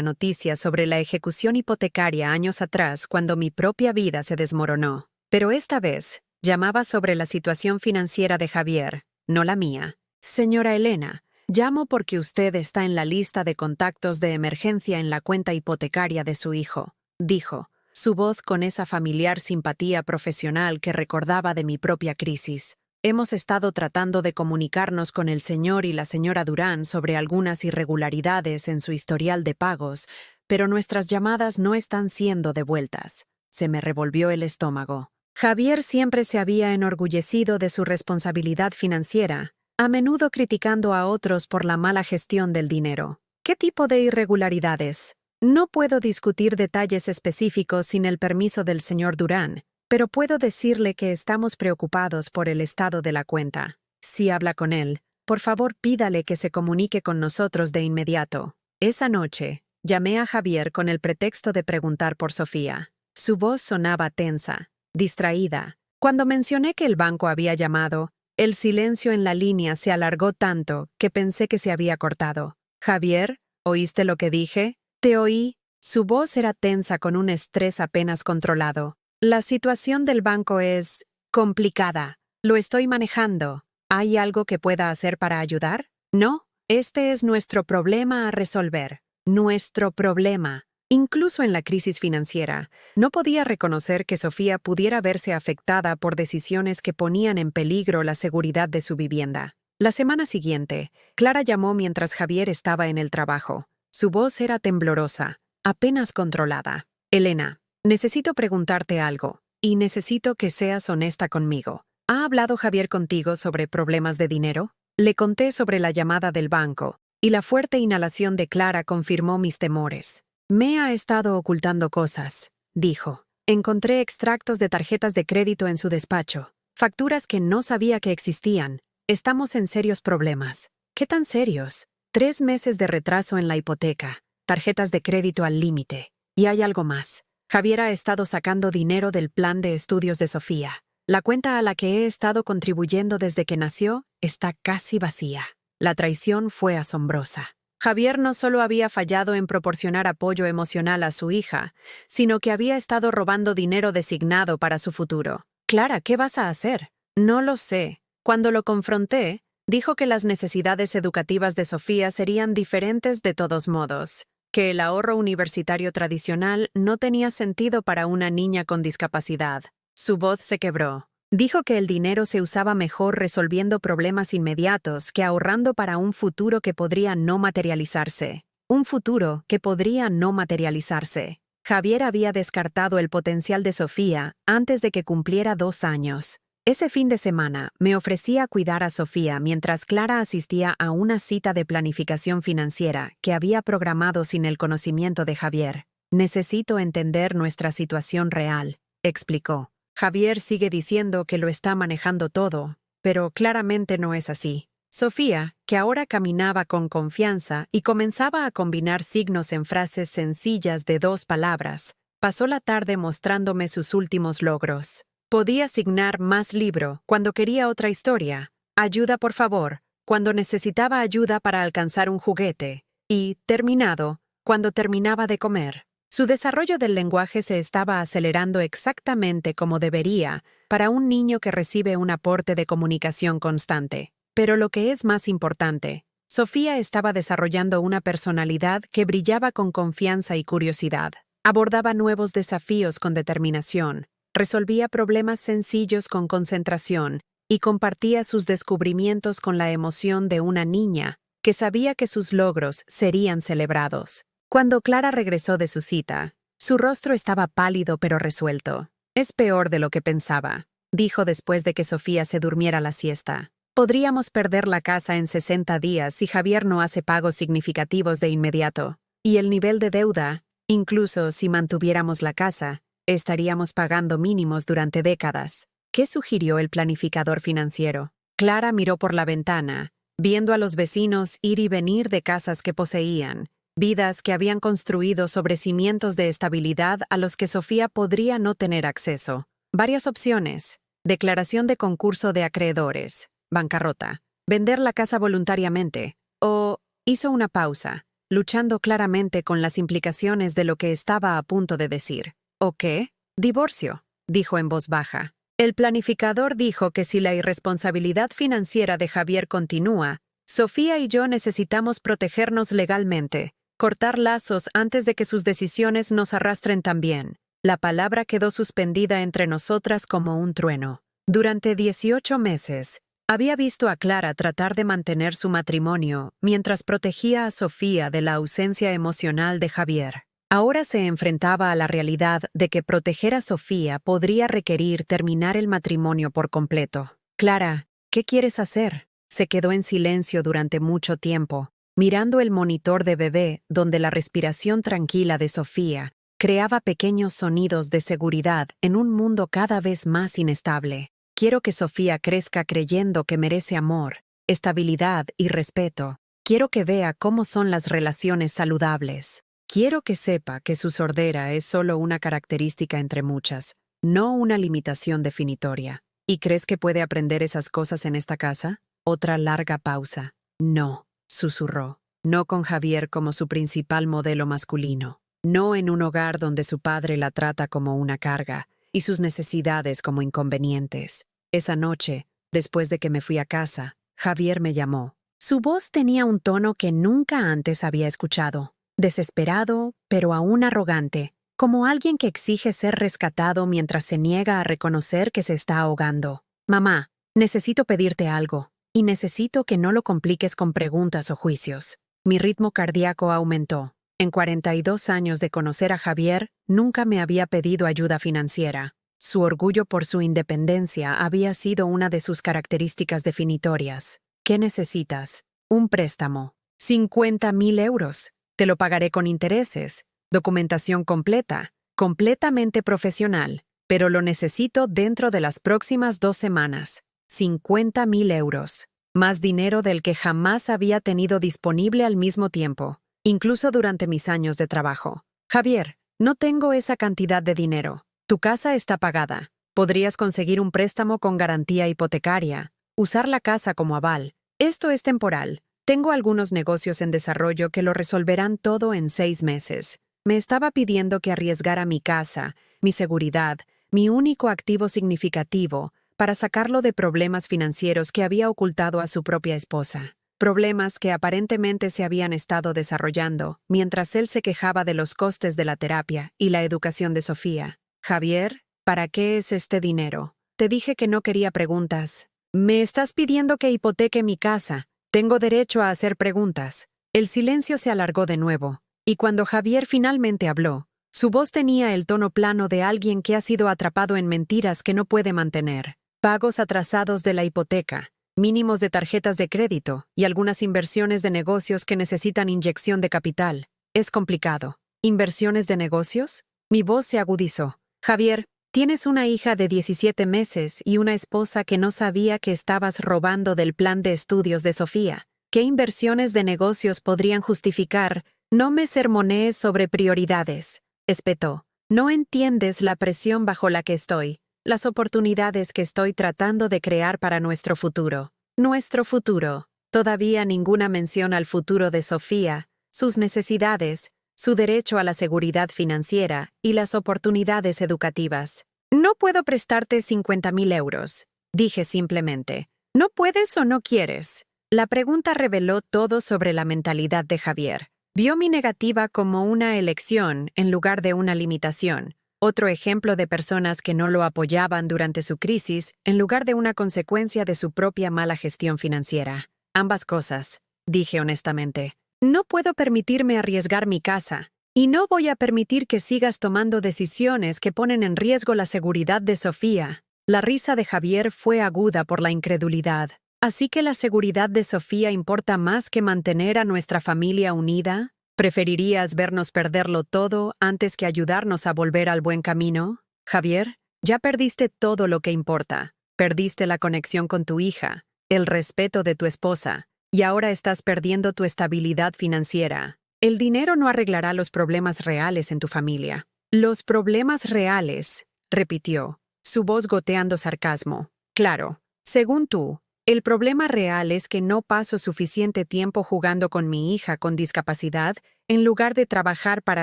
noticia sobre la ejecución hipotecaria años atrás cuando mi propia vida se desmoronó. Pero esta vez, llamaba sobre la situación financiera de Javier, no la mía. «Señora Elena, llamo porque usted está en la lista de contactos de emergencia en la cuenta hipotecaria de su hijo», dijo, su voz con esa familiar simpatía profesional que recordaba de mi propia crisis. «Hemos estado tratando de comunicarnos con el señor y la señora Durán sobre algunas irregularidades en su historial de pagos, pero nuestras llamadas no están siendo devueltas». Se me revolvió el estómago. Javier siempre se había enorgullecido de su responsabilidad financiera, a menudo criticando a otros por la mala gestión del dinero. ¿Qué tipo de irregularidades? No puedo discutir detalles específicos sin el permiso del señor Durán, pero puedo decirle que estamos preocupados por el estado de la cuenta. Si habla con él, por favor pídale que se comunique con nosotros de inmediato. Esa noche, llamé a Javier con el pretexto de preguntar por Sofía. Su voz sonaba tensa, distraída. Cuando mencioné que el banco había llamado, el silencio en la línea se alargó tanto que pensé que se había cortado. «Javier, ¿oíste lo que dije?» «Te oí». Su voz era tensa con un estrés apenas controlado. «La situación del banco es complicada. Lo estoy manejando. ¿Hay algo que pueda hacer para ayudar?» «No, este es nuestro problema a resolver. Nuestro problema». Incluso en la crisis financiera, no podía reconocer que Sofía pudiera verse afectada por decisiones que ponían en peligro la seguridad de su vivienda. La semana siguiente, Clara llamó mientras Javier estaba en el trabajo. Su voz era temblorosa, apenas controlada. «Elena, necesito preguntarte algo, y necesito que seas honesta conmigo. ¿Ha hablado Javier contigo sobre problemas de dinero?» Le conté sobre la llamada del banco, y la fuerte inhalación de Clara confirmó mis temores. «Me ha estado ocultando cosas», dijo. «Encontré extractos de tarjetas de crédito en su despacho, facturas que no sabía que existían. Estamos en serios problemas». «¿Qué tan serios?» 3 meses de retraso en la hipoteca, tarjetas de crédito al límite. Y hay algo más. Javier ha estado sacando dinero del plan de estudios de Sofía. La cuenta a la que he estado contribuyendo desde que nació está casi vacía. La traición fue asombrosa. Javier no solo había fallado en proporcionar apoyo emocional a su hija, sino que había estado robando dinero designado para su futuro. «Clara, ¿qué vas a hacer?» «No lo sé». Cuando lo confronté, dijo que las necesidades educativas de Sofía serían diferentes de todos modos, que el ahorro universitario tradicional no tenía sentido para una niña con discapacidad. Su voz se quebró. Dijo que el dinero se usaba mejor resolviendo problemas inmediatos que ahorrando para un futuro que podría no materializarse. Un futuro que podría no materializarse. Javier había descartado el potencial de Sofía antes de que cumpliera 2 años. Ese fin de semana me ofrecí a cuidar a Sofía mientras Clara asistía a una cita de planificación financiera que había programado sin el conocimiento de Javier. Necesito entender nuestra situación real, explicó. Javier sigue diciendo que lo está manejando todo, pero claramente no es así. Sofía, que ahora caminaba con confianza y comenzaba a combinar signos en frases sencillas de 2 palabras, pasó la tarde mostrándome sus últimos logros. Podía asignar más libro cuando quería otra historia, ayuda por favor, cuando necesitaba ayuda para alcanzar un juguete, y terminado, cuando terminaba de comer. Su desarrollo del lenguaje se estaba acelerando exactamente como debería para un niño que recibe un aporte de comunicación constante. Pero lo que es más importante, Sofía estaba desarrollando una personalidad que brillaba con confianza y curiosidad. Abordaba nuevos desafíos con determinación, resolvía problemas sencillos con concentración y compartía sus descubrimientos con la emoción de una niña que sabía que sus logros serían celebrados. Cuando Clara regresó de su cita, su rostro estaba pálido pero resuelto. «Es peor de lo que pensaba», dijo después de que Sofía se durmiera la siesta. «Podríamos perder la casa en 60 días si Javier no hace pagos significativos de inmediato. Y el nivel de deuda, incluso si mantuviéramos la casa, estaríamos pagando mínimos durante décadas». ¿Qué sugirió el planificador financiero? Clara miró por la ventana, viendo a los vecinos ir y venir de casas que poseían, vidas que habían construido sobre cimientos de estabilidad a los que Sofía podría no tener acceso. Varias opciones: declaración de concurso de acreedores, bancarrota, vender la casa voluntariamente, o... Hizo una pausa, luchando claramente con las implicaciones de lo que estaba a punto de decir. ¿O qué? Divorcio, dijo en voz baja. El planificador dijo que si la irresponsabilidad financiera de Javier continúa, Sofía y yo necesitamos protegernos legalmente, cortar lazos antes de que sus decisiones nos arrastren también. La palabra quedó suspendida entre nosotras como un trueno. Durante 18 meses, había visto a Clara tratar de mantener su matrimonio mientras protegía a Sofía de la ausencia emocional de Javier. Ahora se enfrentaba a la realidad de que proteger a Sofía podría requerir terminar el matrimonio por completo. «Clara, ¿qué quieres hacer?». Se quedó en silencio durante mucho tiempo, mirando el monitor de bebé donde la respiración tranquila de Sofía creaba pequeños sonidos de seguridad en un mundo cada vez más inestable. «Quiero que Sofía crezca creyendo que merece amor, estabilidad y respeto. Quiero que vea cómo son las relaciones saludables. Quiero que sepa que su sordera es solo una característica entre muchas, no una limitación definitoria. ¿Y crees que puede aprender esas cosas en esta casa?». Otra larga pausa. «No», susurró. «No con Javier como su principal modelo masculino. No en un hogar donde su padre la trata como una carga y sus necesidades como inconvenientes». Esa noche, después de que me fui a casa, Javier me llamó. Su voz tenía un tono que nunca antes había escuchado. Desesperado, pero aún arrogante, como alguien que exige ser rescatado mientras se niega a reconocer que se está ahogando. «Mamá, necesito pedirte algo, y necesito que no lo compliques con preguntas o juicios». Mi ritmo cardíaco aumentó. En 42 años de conocer a Javier, nunca me había pedido ayuda financiera. Su orgullo por su independencia había sido una de sus características definitorias. «¿Qué necesitas?». «Un préstamo. 50.000 euros. Te lo pagaré con intereses. Documentación completa. Completamente profesional. Pero lo necesito dentro de las próximas 2 semanas. 50.000 euros. Más dinero del que jamás había tenido disponible al mismo tiempo, incluso durante mis años de trabajo. «Javier, no tengo esa cantidad de dinero. Tu casa está pagada. Podrías conseguir un préstamo con garantía hipotecaria. Usar la casa como aval. Esto es temporal. Tengo algunos negocios en desarrollo que lo resolverán todo en 6 meses. Me estaba pidiendo que arriesgara mi casa, mi seguridad, mi único activo significativo, para sacarlo de problemas financieros que había ocultado a su propia esposa. Problemas que aparentemente se habían estado desarrollando mientras él se quejaba de los costes de la terapia y la educación de Sofía. «Javier, ¿para qué es este dinero? Te dije que no quería preguntas». «Me estás pidiendo que hipoteque mi casa. Tengo derecho a hacer preguntas». El silencio se alargó de nuevo, y cuando Javier finalmente habló, su voz tenía el tono plano de alguien que ha sido atrapado en mentiras que no puede mantener. pagos atrasados de la hipoteca, mínimos de tarjetas de crédito y algunas inversiones de negocios que necesitan inyección de capital. Es complicado. ¿Inversiones de negocios? Mi voz se agudizó. Javier, tienes una hija de 17 meses y una esposa que no sabía que estabas robando del plan de estudios de Sofía. ¿Qué inversiones de negocios podrían justificar? No me sermonees sobre prioridades, espetó. No entiendes la presión bajo la que estoy, las oportunidades que estoy tratando de crear para nuestro futuro. Nuestro futuro. Todavía ninguna mención al futuro de Sofía, sus necesidades, su derecho a la seguridad financiera y las oportunidades educativas. No puedo prestarte 50.000 euros, dije simplemente. ¿No puedes o no quieres? La pregunta reveló todo sobre la mentalidad de Javier. Vio mi negativa como una elección en lugar de una limitación. Otro ejemplo de personas que no lo apoyaban durante su crisis en lugar de una consecuencia de su propia mala gestión financiera. Ambas cosas, dije honestamente. No puedo permitirme arriesgar mi casa, y no voy a permitir que sigas tomando decisiones que ponen en riesgo la seguridad de Sofía. La risa de Javier fue aguda por la incredulidad. ¿Así que la seguridad de Sofía importa más que mantener a nuestra familia unida? ¿Preferirías vernos perderlo todo antes que ayudarnos a volver al buen camino? Javier, ya perdiste todo lo que importa. Perdiste la conexión con tu hija, el respeto de tu esposa, y ahora estás perdiendo tu estabilidad financiera. El dinero no arreglará los problemas reales en tu familia. Los problemas reales, repitió, su voz goteando sarcasmo. Claro, según tú, el problema real es que no paso suficiente tiempo jugando con mi hija con discapacidad en lugar de trabajar para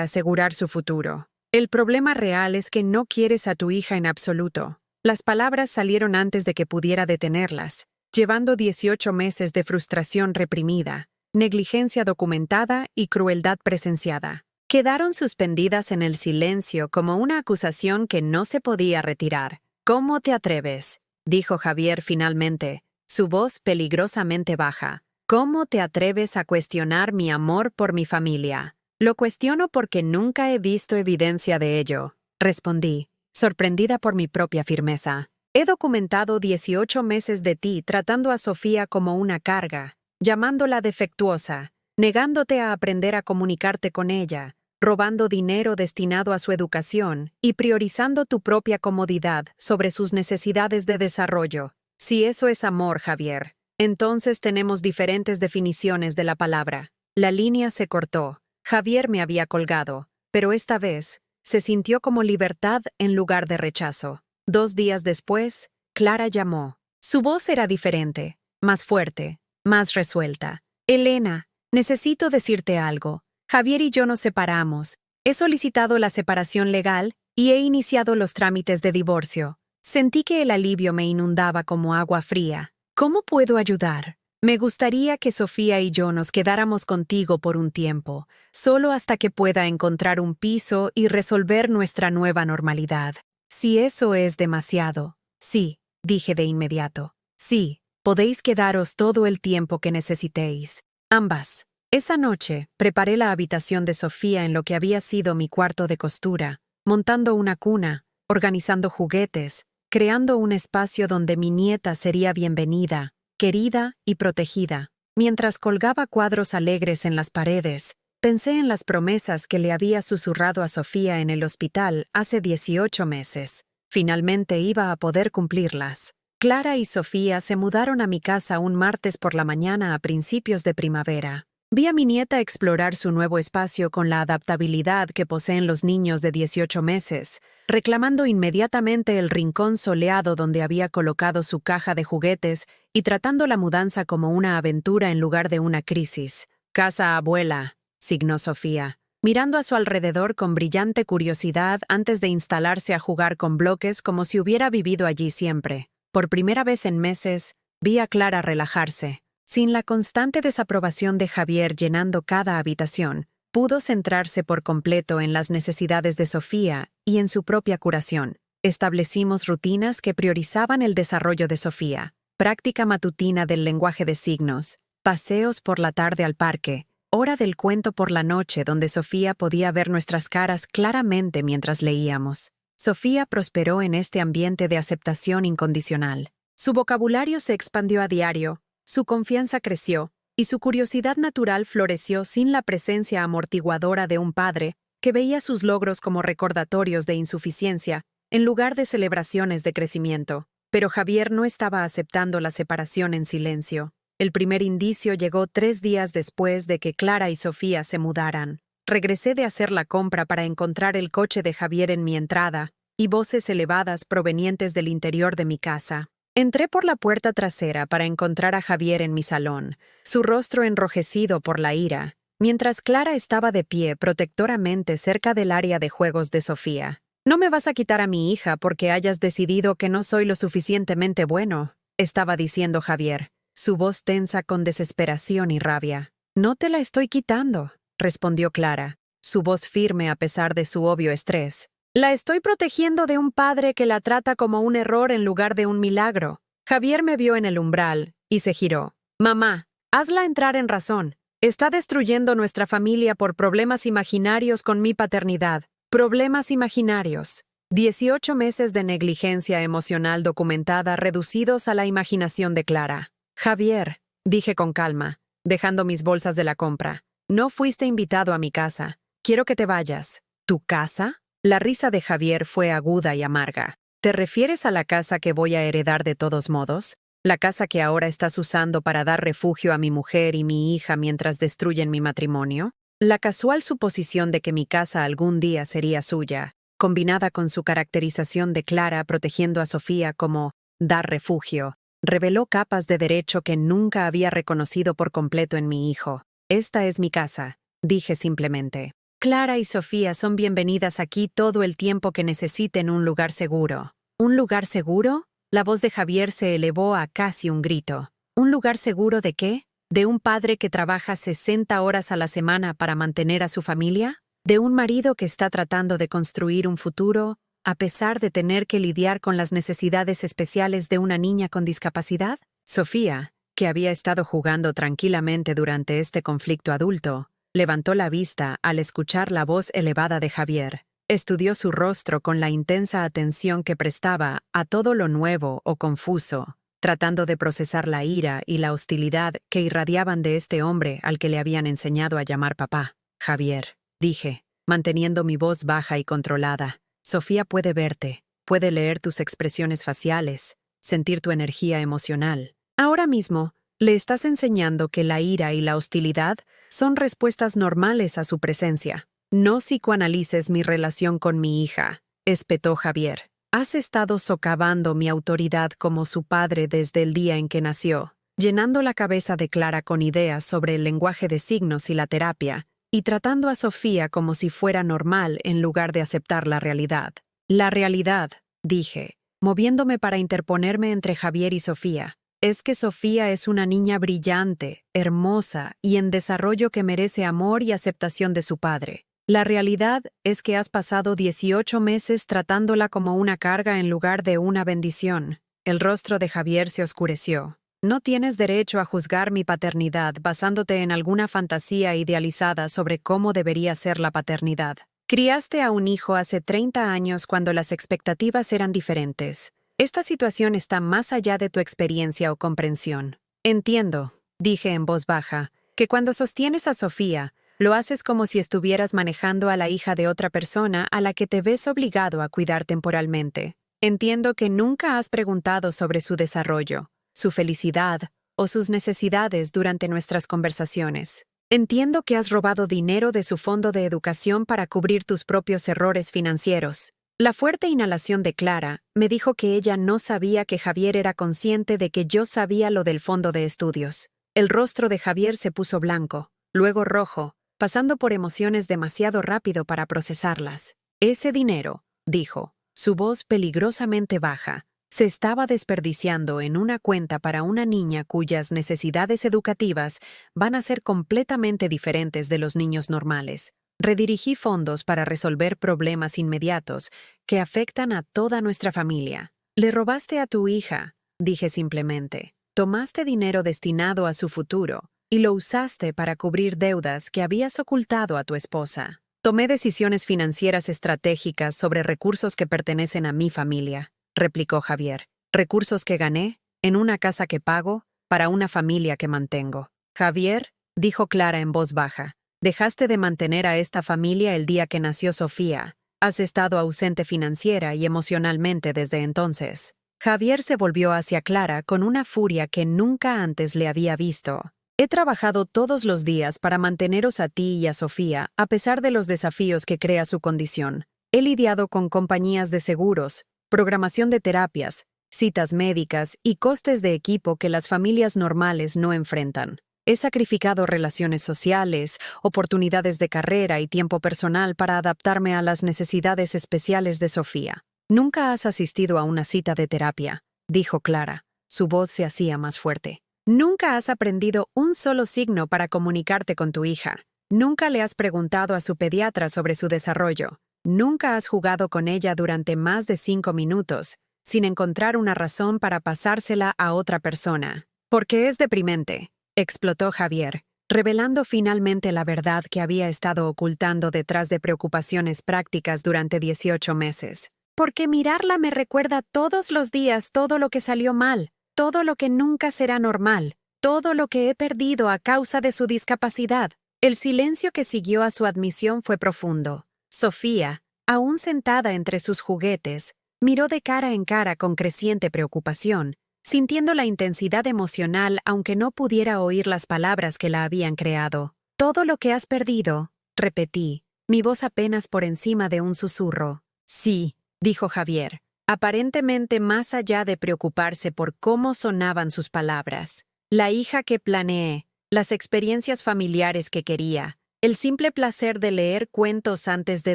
asegurar su futuro. El problema real es que no quieres a tu hija en absoluto. Las palabras salieron antes de que pudiera detenerlas, llevando 18 meses de frustración reprimida, negligencia documentada y crueldad presenciada. Quedaron suspendidas en el silencio como una acusación que no se podía retirar. ¿Cómo te atreves?, dijo Javier finalmente, su voz peligrosamente baja. ¿Cómo te atreves a cuestionar mi amor por mi familia? Lo cuestiono porque nunca he visto evidencia de ello, respondí, sorprendida por mi propia firmeza. He documentado 18 meses de ti tratando a Sofía como una carga, llamándola defectuosa, negándote a aprender a comunicarte con ella, robando dinero destinado a su educación y priorizando tu propia comodidad sobre sus necesidades de desarrollo. Si eso es amor, Javier, entonces tenemos diferentes definiciones de la palabra. La línea se cortó. Javier me había colgado, pero esta vez se sintió como libertad en lugar de rechazo. 2 días después, Clara llamó. Su voz era diferente, más fuerte, más resuelta. Elena, necesito decirte algo. Javier y yo nos separamos. He solicitado la separación legal y he iniciado los trámites de divorcio. Sentí que el alivio me inundaba como agua fría. ¿Cómo puedo ayudar? Me gustaría que Sofía y yo nos quedáramos contigo por un tiempo, solo hasta que pueda encontrar un piso y resolver nuestra nueva normalidad. Si eso es demasiado. Sí, dije de inmediato. Sí, podéis quedaros todo el tiempo que necesitéis. Ambas. Esa noche, preparé la habitación de Sofía en lo que había sido mi cuarto de costura, montando una cuna, organizando juguetes, creando un espacio donde mi nieta sería bienvenida, querida y protegida. Mientras colgaba cuadros alegres en las paredes, pensé en las promesas que le había susurrado a Sofía en el hospital hace 18 meses. Finalmente iba a poder cumplirlas. Clara y Sofía se mudaron a mi casa un martes por la mañana a principios de primavera. Vi a mi nieta explorar su nuevo espacio con la adaptabilidad que poseen los niños de 18 meses, reclamando inmediatamente el rincón soleado donde había colocado su caja de juguetes y tratando la mudanza como una aventura en lugar de una crisis. «Casa abuela», signó Sofía, mirando a su alrededor con brillante curiosidad antes de instalarse a jugar con bloques como si hubiera vivido allí siempre. Por primera vez en meses, vi a Clara relajarse. Sin la constante desaprobación de Javier llenando cada habitación, pudo centrarse por completo en las necesidades de Sofía y en su propia curación. Establecimos rutinas que priorizaban el desarrollo de Sofía, práctica matutina del lenguaje de signos, paseos por la tarde al parque, hora del cuento por la noche donde Sofía podía ver nuestras caras claramente mientras leíamos. Sofía prosperó en este ambiente de aceptación incondicional. Su vocabulario se expandió a diario, su confianza creció, y su curiosidad natural floreció sin la presencia amortiguadora de un padre que veía sus logros como recordatorios de insuficiencia, en lugar de celebraciones de crecimiento. Pero Javier no estaba aceptando la separación en silencio. El primer indicio llegó 3 días después de que Clara y Sofía se mudaran. Regresé de hacer la compra para encontrar el coche de Javier en mi entrada y voces elevadas provenientes del interior de mi casa. Entré por la puerta trasera para encontrar a Javier en mi salón, su rostro enrojecido por la ira, mientras Clara estaba de pie protectoramente cerca del área de juegos de Sofía. «No me vas a quitar a mi hija porque hayas decidido que no soy lo suficientemente bueno», estaba diciendo Javier, su voz tensa con desesperación y rabia. «No te la estoy quitando», respondió Clara, su voz firme a pesar de su obvio estrés. «La estoy protegiendo de un padre que la trata como un error en lugar de un milagro». Javier me vio en el umbral y se giró. «Mamá, hazla entrar en razón. Está destruyendo nuestra familia por problemas imaginarios con mi paternidad. Problemas imaginarios. 18 meses de negligencia emocional documentada reducidos a la imaginación de Clara. Javier», dije con calma, dejando mis bolsas de la compra, «no fuiste invitado a mi casa. Quiero que te vayas». «¿Tu casa?». La risa de Javier fue aguda y amarga. «¿Te refieres a la casa que voy a heredar de todos modos? ¿La casa que ahora estás usando para dar refugio a mi mujer y mi hija mientras destruyen mi matrimonio?» La casual suposición de que mi casa algún día sería suya, combinada con su caracterización de Clara protegiendo a Sofía como «dar refugio», reveló capas de derecho que nunca había reconocido por completo en mi hijo. «Esta es mi casa», dije simplemente. «Clara y Sofía son bienvenidas aquí todo el tiempo que necesiten un lugar seguro». ¿Un lugar seguro? La voz de Javier se elevó a casi un grito. ¿Un lugar seguro de qué? ¿De un padre que trabaja 60 horas a la semana para mantener a su familia? ¿De un marido que está tratando de construir un futuro, a pesar de tener que lidiar con las necesidades especiales de una niña con discapacidad? Sofía, que había estado jugando tranquilamente durante este conflicto adulto, levantó la vista al escuchar la voz elevada de Javier. Estudió su rostro con la intensa atención que prestaba a todo lo nuevo o confuso, tratando de procesar la ira y la hostilidad que irradiaban de este hombre al que le habían enseñado a llamar papá. «Javier», dije, manteniendo mi voz baja y controlada, «Sofía puede verte, puede leer tus expresiones faciales, sentir tu energía emocional. Ahora mismo, le estás enseñando que la ira y la hostilidad son respuestas normales a su presencia. No psicoanalices mi relación con mi hija», espetó Javier. «Has estado socavando mi autoridad como su padre desde el día en que nació, llenando la cabeza de Clara con ideas sobre el lenguaje de signos y la terapia, y tratando a Sofía como si fuera normal en lugar de aceptar la realidad». «La realidad», dije, moviéndome para interponerme entre Javier y Sofía, «es que Sofía es una niña brillante, hermosa y en desarrollo que merece amor y aceptación de su padre. La realidad es que has pasado 18 meses tratándola como una carga en lugar de una bendición». El rostro de Javier se oscureció. «No tienes derecho a juzgar mi paternidad basándote en alguna fantasía idealizada sobre cómo debería ser la paternidad. Criaste a un hijo hace 30 años cuando las expectativas eran diferentes. Esta situación está más allá de tu experiencia o comprensión. Entiendo», dije en voz baja, «que cuando sostienes a Sofía, lo haces como si estuvieras manejando a la hija de otra persona a la que te ves obligado a cuidar temporalmente. Entiendo que nunca has preguntado sobre su desarrollo, su felicidad o sus necesidades durante nuestras conversaciones. Entiendo que has robado dinero de su fondo de educación para cubrir tus propios errores financieros». La fuerte inhalación de Clara me dijo que ella no sabía que Javier era consciente de que yo sabía lo del fondo de estudios. El rostro de Javier se puso blanco, luego rojo, pasando por emociones demasiado rápido para procesarlas. «Ese dinero», dijo, su voz peligrosamente baja, «se estaba desperdiciando en una cuenta para una niña cuyas necesidades educativas van a ser completamente diferentes de los niños normales. Redirigí fondos para resolver problemas inmediatos que afectan a toda nuestra familia. Le robaste a tu hija», dije simplemente. «Tomaste dinero destinado a su futuro y lo usaste para cubrir deudas que habías ocultado a tu esposa. Tomé decisiones financieras estratégicas sobre recursos que pertenecen a mi familia, replicó Javier. Recursos que gané, en una casa que pago, para una familia que mantengo. Javier, dijo Clara en voz baja, dejaste de mantener a esta familia el día que nació Sofía. Has estado ausente financiera y emocionalmente desde entonces. Javier se volvió hacia Clara con una furia que nunca antes le había visto. He trabajado todos los días para manteneros a ti y a Sofía, a pesar de los desafíos que crea su condición. He lidiado con compañías de seguros, programación de terapias, citas médicas y costes de equipo que las familias normales no enfrentan. He sacrificado relaciones sociales, oportunidades de carrera y tiempo personal para adaptarme a las necesidades especiales de Sofía. Nunca has asistido a una cita de terapia, dijo Clara. Su voz se hacía más fuerte. Nunca has aprendido un solo signo para comunicarte con tu hija. Nunca le has preguntado a su pediatra sobre su desarrollo. Nunca has jugado con ella durante más de 5 minutos, sin encontrar una razón para pasársela a otra persona. Porque es deprimente, explotó Javier, revelando finalmente la verdad que había estado ocultando detrás de preocupaciones prácticas durante 18 meses. Porque mirarla me recuerda todos los días todo lo que salió mal, todo lo que nunca será normal, todo lo que he perdido a causa de su discapacidad. El silencio que siguió a su admisión fue profundo. Sofía, aún sentada entre sus juguetes, miró de cara en cara con creciente preocupación, sintiendo la intensidad emocional aunque no pudiera oír las palabras que la habían creado. Todo lo que has perdido, repetí, mi voz apenas por encima de un susurro. Sí, dijo Javier, aparentemente más allá de preocuparse por cómo sonaban sus palabras. La hija que planeé, las experiencias familiares que quería, el simple placer de leer cuentos antes de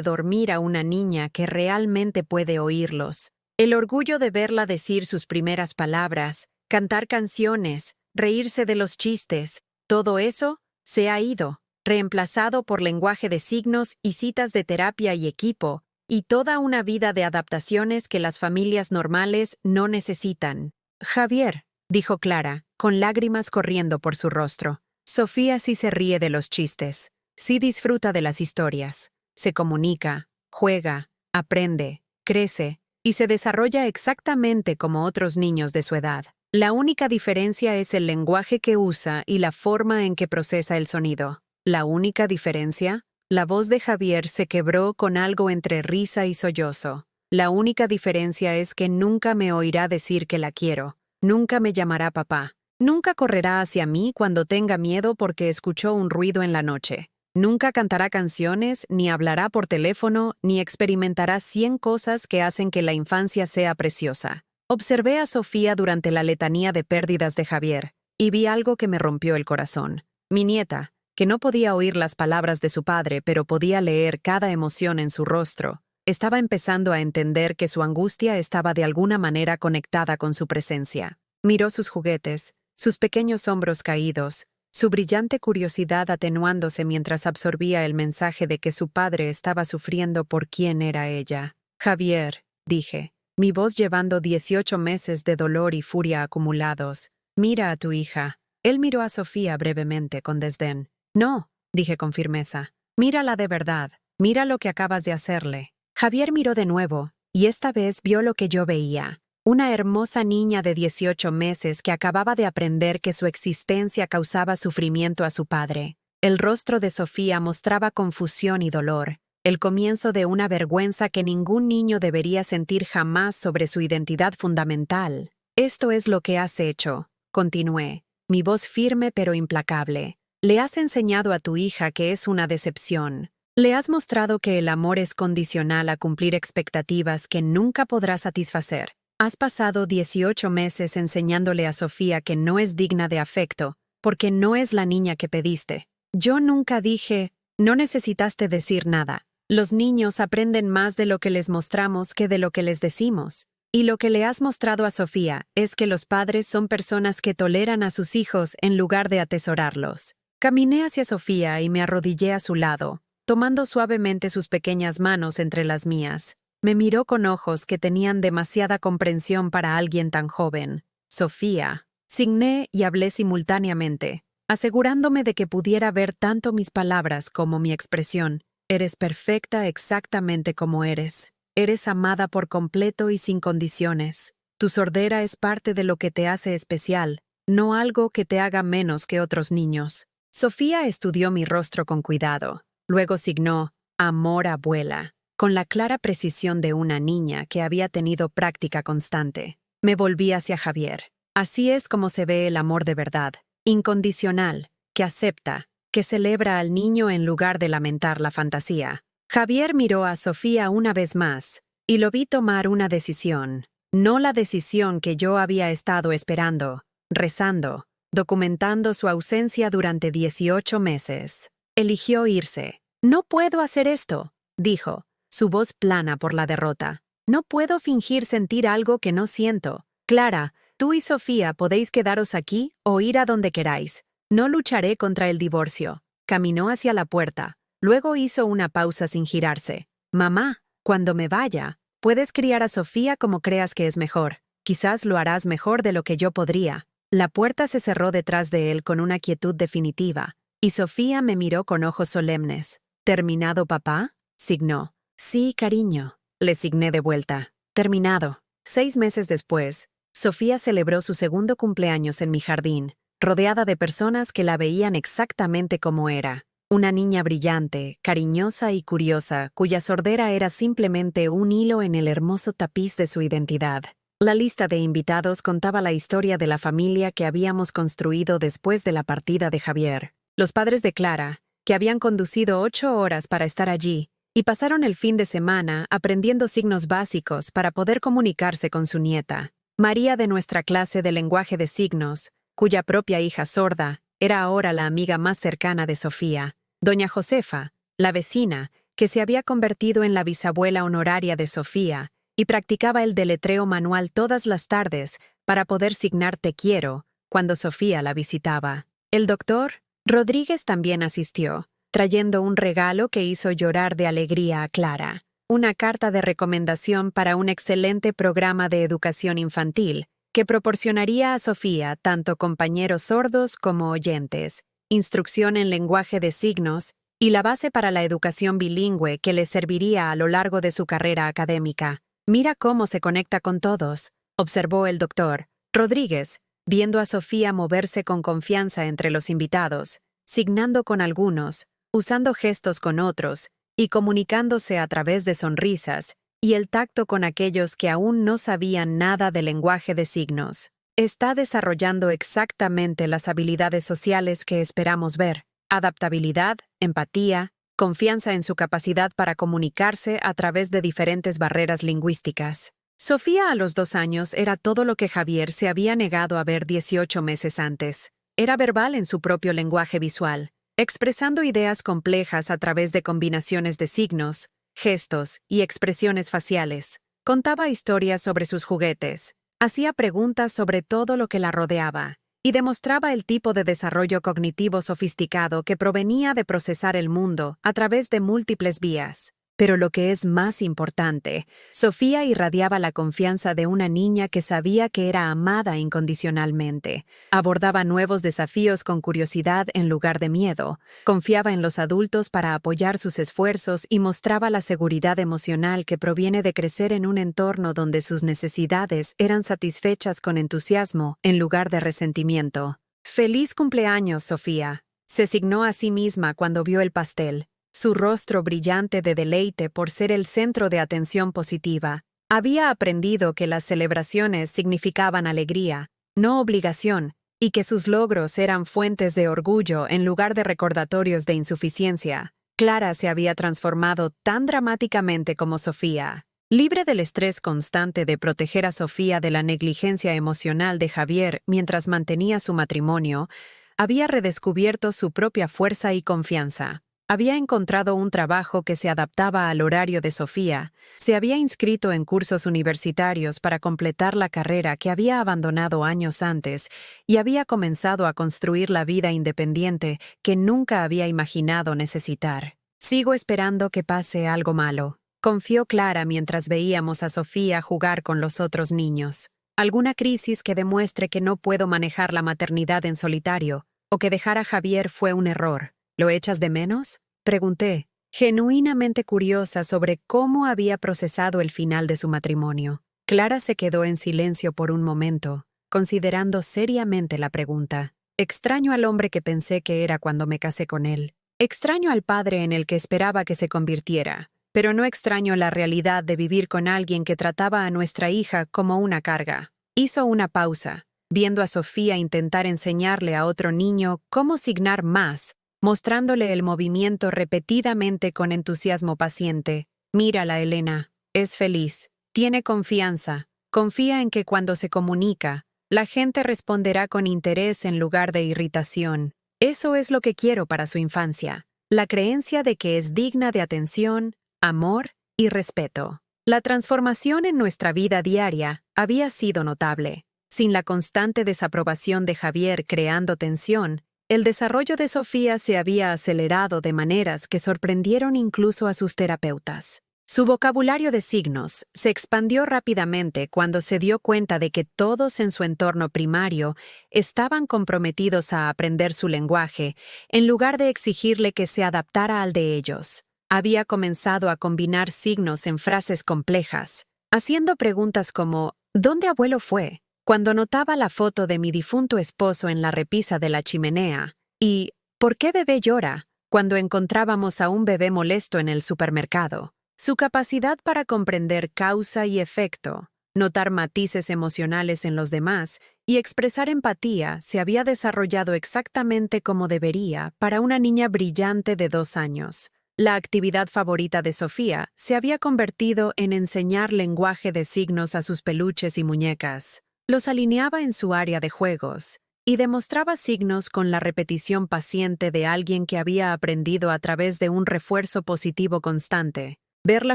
dormir a una niña que realmente puede oírlos, el orgullo de verla decir sus primeras palabras, cantar canciones, reírse de los chistes, todo eso se ha ido, reemplazado por lenguaje de signos y citas de terapia y equipo, y toda una vida de adaptaciones que las familias normales no necesitan. Javier, dijo Clara, con lágrimas corriendo por su rostro. Sofía sí se ríe de los chistes, sí disfruta de las historias, se comunica, juega, aprende, crece y se desarrolla exactamente como otros niños de su edad. La única diferencia es el lenguaje que usa y la forma en que procesa el sonido. ¿La única diferencia? La voz de Javier se quebró con algo entre risa y sollozo. La única diferencia es que nunca me oirá decir que la quiero, nunca me llamará papá, nunca correrá hacia mí cuando tenga miedo porque escuchó un ruido en la noche, nunca cantará canciones, ni hablará por teléfono, ni experimentará 100 cosas que hacen que la infancia sea preciosa. Observé a Sofía durante la letanía de pérdidas de Javier, y vi algo que me rompió el corazón. Mi nieta, que no podía oír las palabras de su padre, pero podía leer cada emoción en su rostro, estaba empezando a entender que su angustia estaba de alguna manera conectada con su presencia. Miró sus juguetes, sus pequeños hombros caídos, su brillante curiosidad atenuándose mientras absorbía el mensaje de que su padre estaba sufriendo por quién era ella. Javier, dije, mi voz llevando 18 meses de dolor y furia acumulados, mira a tu hija. Él miró a Sofía brevemente con desdén. No, dije con firmeza. Mírala de verdad. Mira lo que acabas de hacerle. Javier miró de nuevo, y esta vez vio lo que yo veía. Una hermosa niña de 18 meses que acababa de aprender que su existencia causaba sufrimiento a su padre. El rostro de Sofía mostraba confusión y dolor, el comienzo de una vergüenza que ningún niño debería sentir jamás sobre su identidad fundamental. Esto es lo que has hecho, continué, mi voz firme pero implacable. Le has enseñado a tu hija que es una decepción. Le has mostrado que el amor es condicional a cumplir expectativas que nunca podrá satisfacer. Has pasado 18 meses enseñándole a Sofía que no es digna de afecto, porque no es la niña que pediste. Yo nunca dije, no necesitaste decir nada. Los niños aprenden más de lo que les mostramos que de lo que les decimos. Y lo que le has mostrado a Sofía es que los padres son personas que toleran a sus hijos en lugar de atesorarlos. Caminé hacia Sofía y me arrodillé a su lado, tomando suavemente sus pequeñas manos entre las mías. Me miró con ojos que tenían demasiada comprensión para alguien tan joven. Sofía. Signé y hablé simultáneamente, asegurándome de que pudiera ver tanto mis palabras como mi expresión. Eres perfecta exactamente como eres. Eres amada por completo y sin condiciones. Tu sordera es parte de lo que te hace especial, no algo que te haga menos que otros niños. Sofía estudió mi rostro con cuidado. Luego signó «Amor, abuela», con la clara precisión de una niña que había tenido práctica constante. Me volví hacia Javier. Así es como se ve el amor de verdad, incondicional, que acepta, que celebra al niño en lugar de lamentar la fantasía. Javier miró a Sofía una vez más, y lo vi tomar una decisión. No la decisión que yo había estado esperando, rezando, documentando su ausencia durante 18 meses. Eligió irse. «No puedo hacer esto», dijo, su voz plana por la derrota. «No puedo fingir sentir algo que no siento. Clara, tú y Sofía podéis quedaros aquí o ir a donde queráis. No lucharé contra el divorcio». Caminó hacia la puerta. Luego hizo una pausa sin girarse. «Mamá, cuando me vaya, puedes criar a Sofía como creas que es mejor. Quizás lo harás mejor de lo que yo podría». La puerta se cerró detrás de él con una quietud definitiva, y Sofía me miró con ojos solemnes. «¿Terminado, papá?», signó. «Sí, cariño», le signé de vuelta. «Terminado». 6 meses después, Sofía celebró su segundo cumpleaños en mi jardín, rodeada de personas que la veían exactamente como era. Una niña brillante, cariñosa y curiosa, cuya sordera era simplemente un hilo en el hermoso tapiz de su identidad. La lista de invitados contaba la historia de la familia que habíamos construido después de la partida de Javier. Los padres de Clara, que habían conducido 8 horas para estar allí, y pasaron el fin de semana aprendiendo signos básicos para poder comunicarse con su nieta. María de nuestra clase de lenguaje de signos, cuya propia hija sorda, era ahora la amiga más cercana de Sofía. Doña Josefa, la vecina, que se había convertido en la bisabuela honoraria de Sofía, y practicaba el deletreo manual todas las tardes para poder signar «te quiero» cuando Sofía la visitaba. El doctor Rodríguez también asistió, trayendo un regalo que hizo llorar de alegría a Clara, una carta de recomendación para un excelente programa de educación infantil que proporcionaría a Sofía tanto compañeros sordos como oyentes, instrucción en lenguaje de signos y la base para la educación bilingüe que le serviría a lo largo de su carrera académica. «Mira cómo se conecta con todos», observó el doctor Rodríguez, viendo a Sofía moverse con confianza entre los invitados, signando con algunos, usando gestos con otros y comunicándose a través de sonrisas y el tacto con aquellos que aún no sabían nada del lenguaje de signos. Está desarrollando exactamente las habilidades sociales que esperamos ver: adaptabilidad, empatía, confianza en su capacidad para comunicarse a través de diferentes barreras lingüísticas. Sofía a los 2 años era todo lo que Javier se había negado a ver 18 meses antes. Era verbal en su propio lenguaje visual, expresando ideas complejas a través de combinaciones de signos, gestos y expresiones faciales. Contaba historias sobre sus juguetes, hacía preguntas sobre todo lo que la rodeaba, y demostraba el tipo de desarrollo cognitivo sofisticado que provenía de procesar el mundo a través de múltiples vías. Pero lo que es más importante, Sofía irradiaba la confianza de una niña que sabía que era amada incondicionalmente. Abordaba nuevos desafíos con curiosidad en lugar de miedo, confiaba en los adultos para apoyar sus esfuerzos y mostraba la seguridad emocional que proviene de crecer en un entorno donde sus necesidades eran satisfechas con entusiasmo en lugar de resentimiento. «Feliz cumpleaños, Sofía», se signó a sí misma cuando vio el pastel, su rostro brillante de deleite por ser el centro de atención positiva. Había aprendido que las celebraciones significaban alegría, no obligación, y que sus logros eran fuentes de orgullo en lugar de recordatorios de insuficiencia. Clara se había transformado tan dramáticamente como Sofía. Libre del estrés constante de proteger a Sofía de la negligencia emocional de Javier mientras mantenía su matrimonio, había redescubierto su propia fuerza y confianza. Había encontrado un trabajo que se adaptaba al horario de Sofía, se había inscrito en cursos universitarios para completar la carrera que había abandonado años antes y había comenzado a construir la vida independiente que nunca había imaginado necesitar. «Sigo esperando que pase algo malo», confió Clara mientras veíamos a Sofía jugar con los otros niños. «Alguna crisis que demuestre que no puedo manejar la maternidad en solitario, o que dejar a Javier fue un error. ¿Lo echas de menos?», pregunté, genuinamente curiosa sobre cómo había procesado el final de su matrimonio. Clara se quedó en silencio por un momento, considerando seriamente la pregunta. Extraño al hombre que pensé que era cuando me casé con él. Extraño al padre en el que esperaba que se convirtiera, pero no extraño la realidad de vivir con alguien que trataba a nuestra hija como una carga. Hizo una pausa, viendo a Sofía intentar enseñarle a otro niño cómo signar más, mostrándole el movimiento repetidamente con entusiasmo paciente. Mírala, Elena. Es feliz. Tiene confianza. Confía en que cuando se comunica, la gente responderá con interés en lugar de irritación. Eso es lo que quiero para su infancia. La creencia de que es digna de atención, amor y respeto. La transformación en nuestra vida diaria había sido notable. Sin la constante desaprobación de Javier creando tensión, el desarrollo de Sofía se había acelerado de maneras que sorprendieron incluso a sus terapeutas. Su vocabulario de signos se expandió rápidamente cuando se dio cuenta de que todos en su entorno primario estaban comprometidos a aprender su lenguaje, en lugar de exigirle que se adaptara al de ellos. Había comenzado a combinar signos en frases complejas, haciendo preguntas como ¿dónde abuelo fue?, cuando notaba la foto de mi difunto esposo en la repisa de la chimenea, y ¿por qué bebé llora?, cuando encontrábamos a un bebé molesto en el supermercado. Su capacidad para comprender causa y efecto, notar matices emocionales en los demás y expresar empatía se había desarrollado exactamente como debería para una niña brillante de 2 años. La actividad favorita de Sofía se había convertido en enseñar lenguaje de signos a sus peluches y muñecas. Los alineaba en su área de juegos y demostraba signos con la repetición paciente de alguien que había aprendido a través de un refuerzo positivo constante. Verla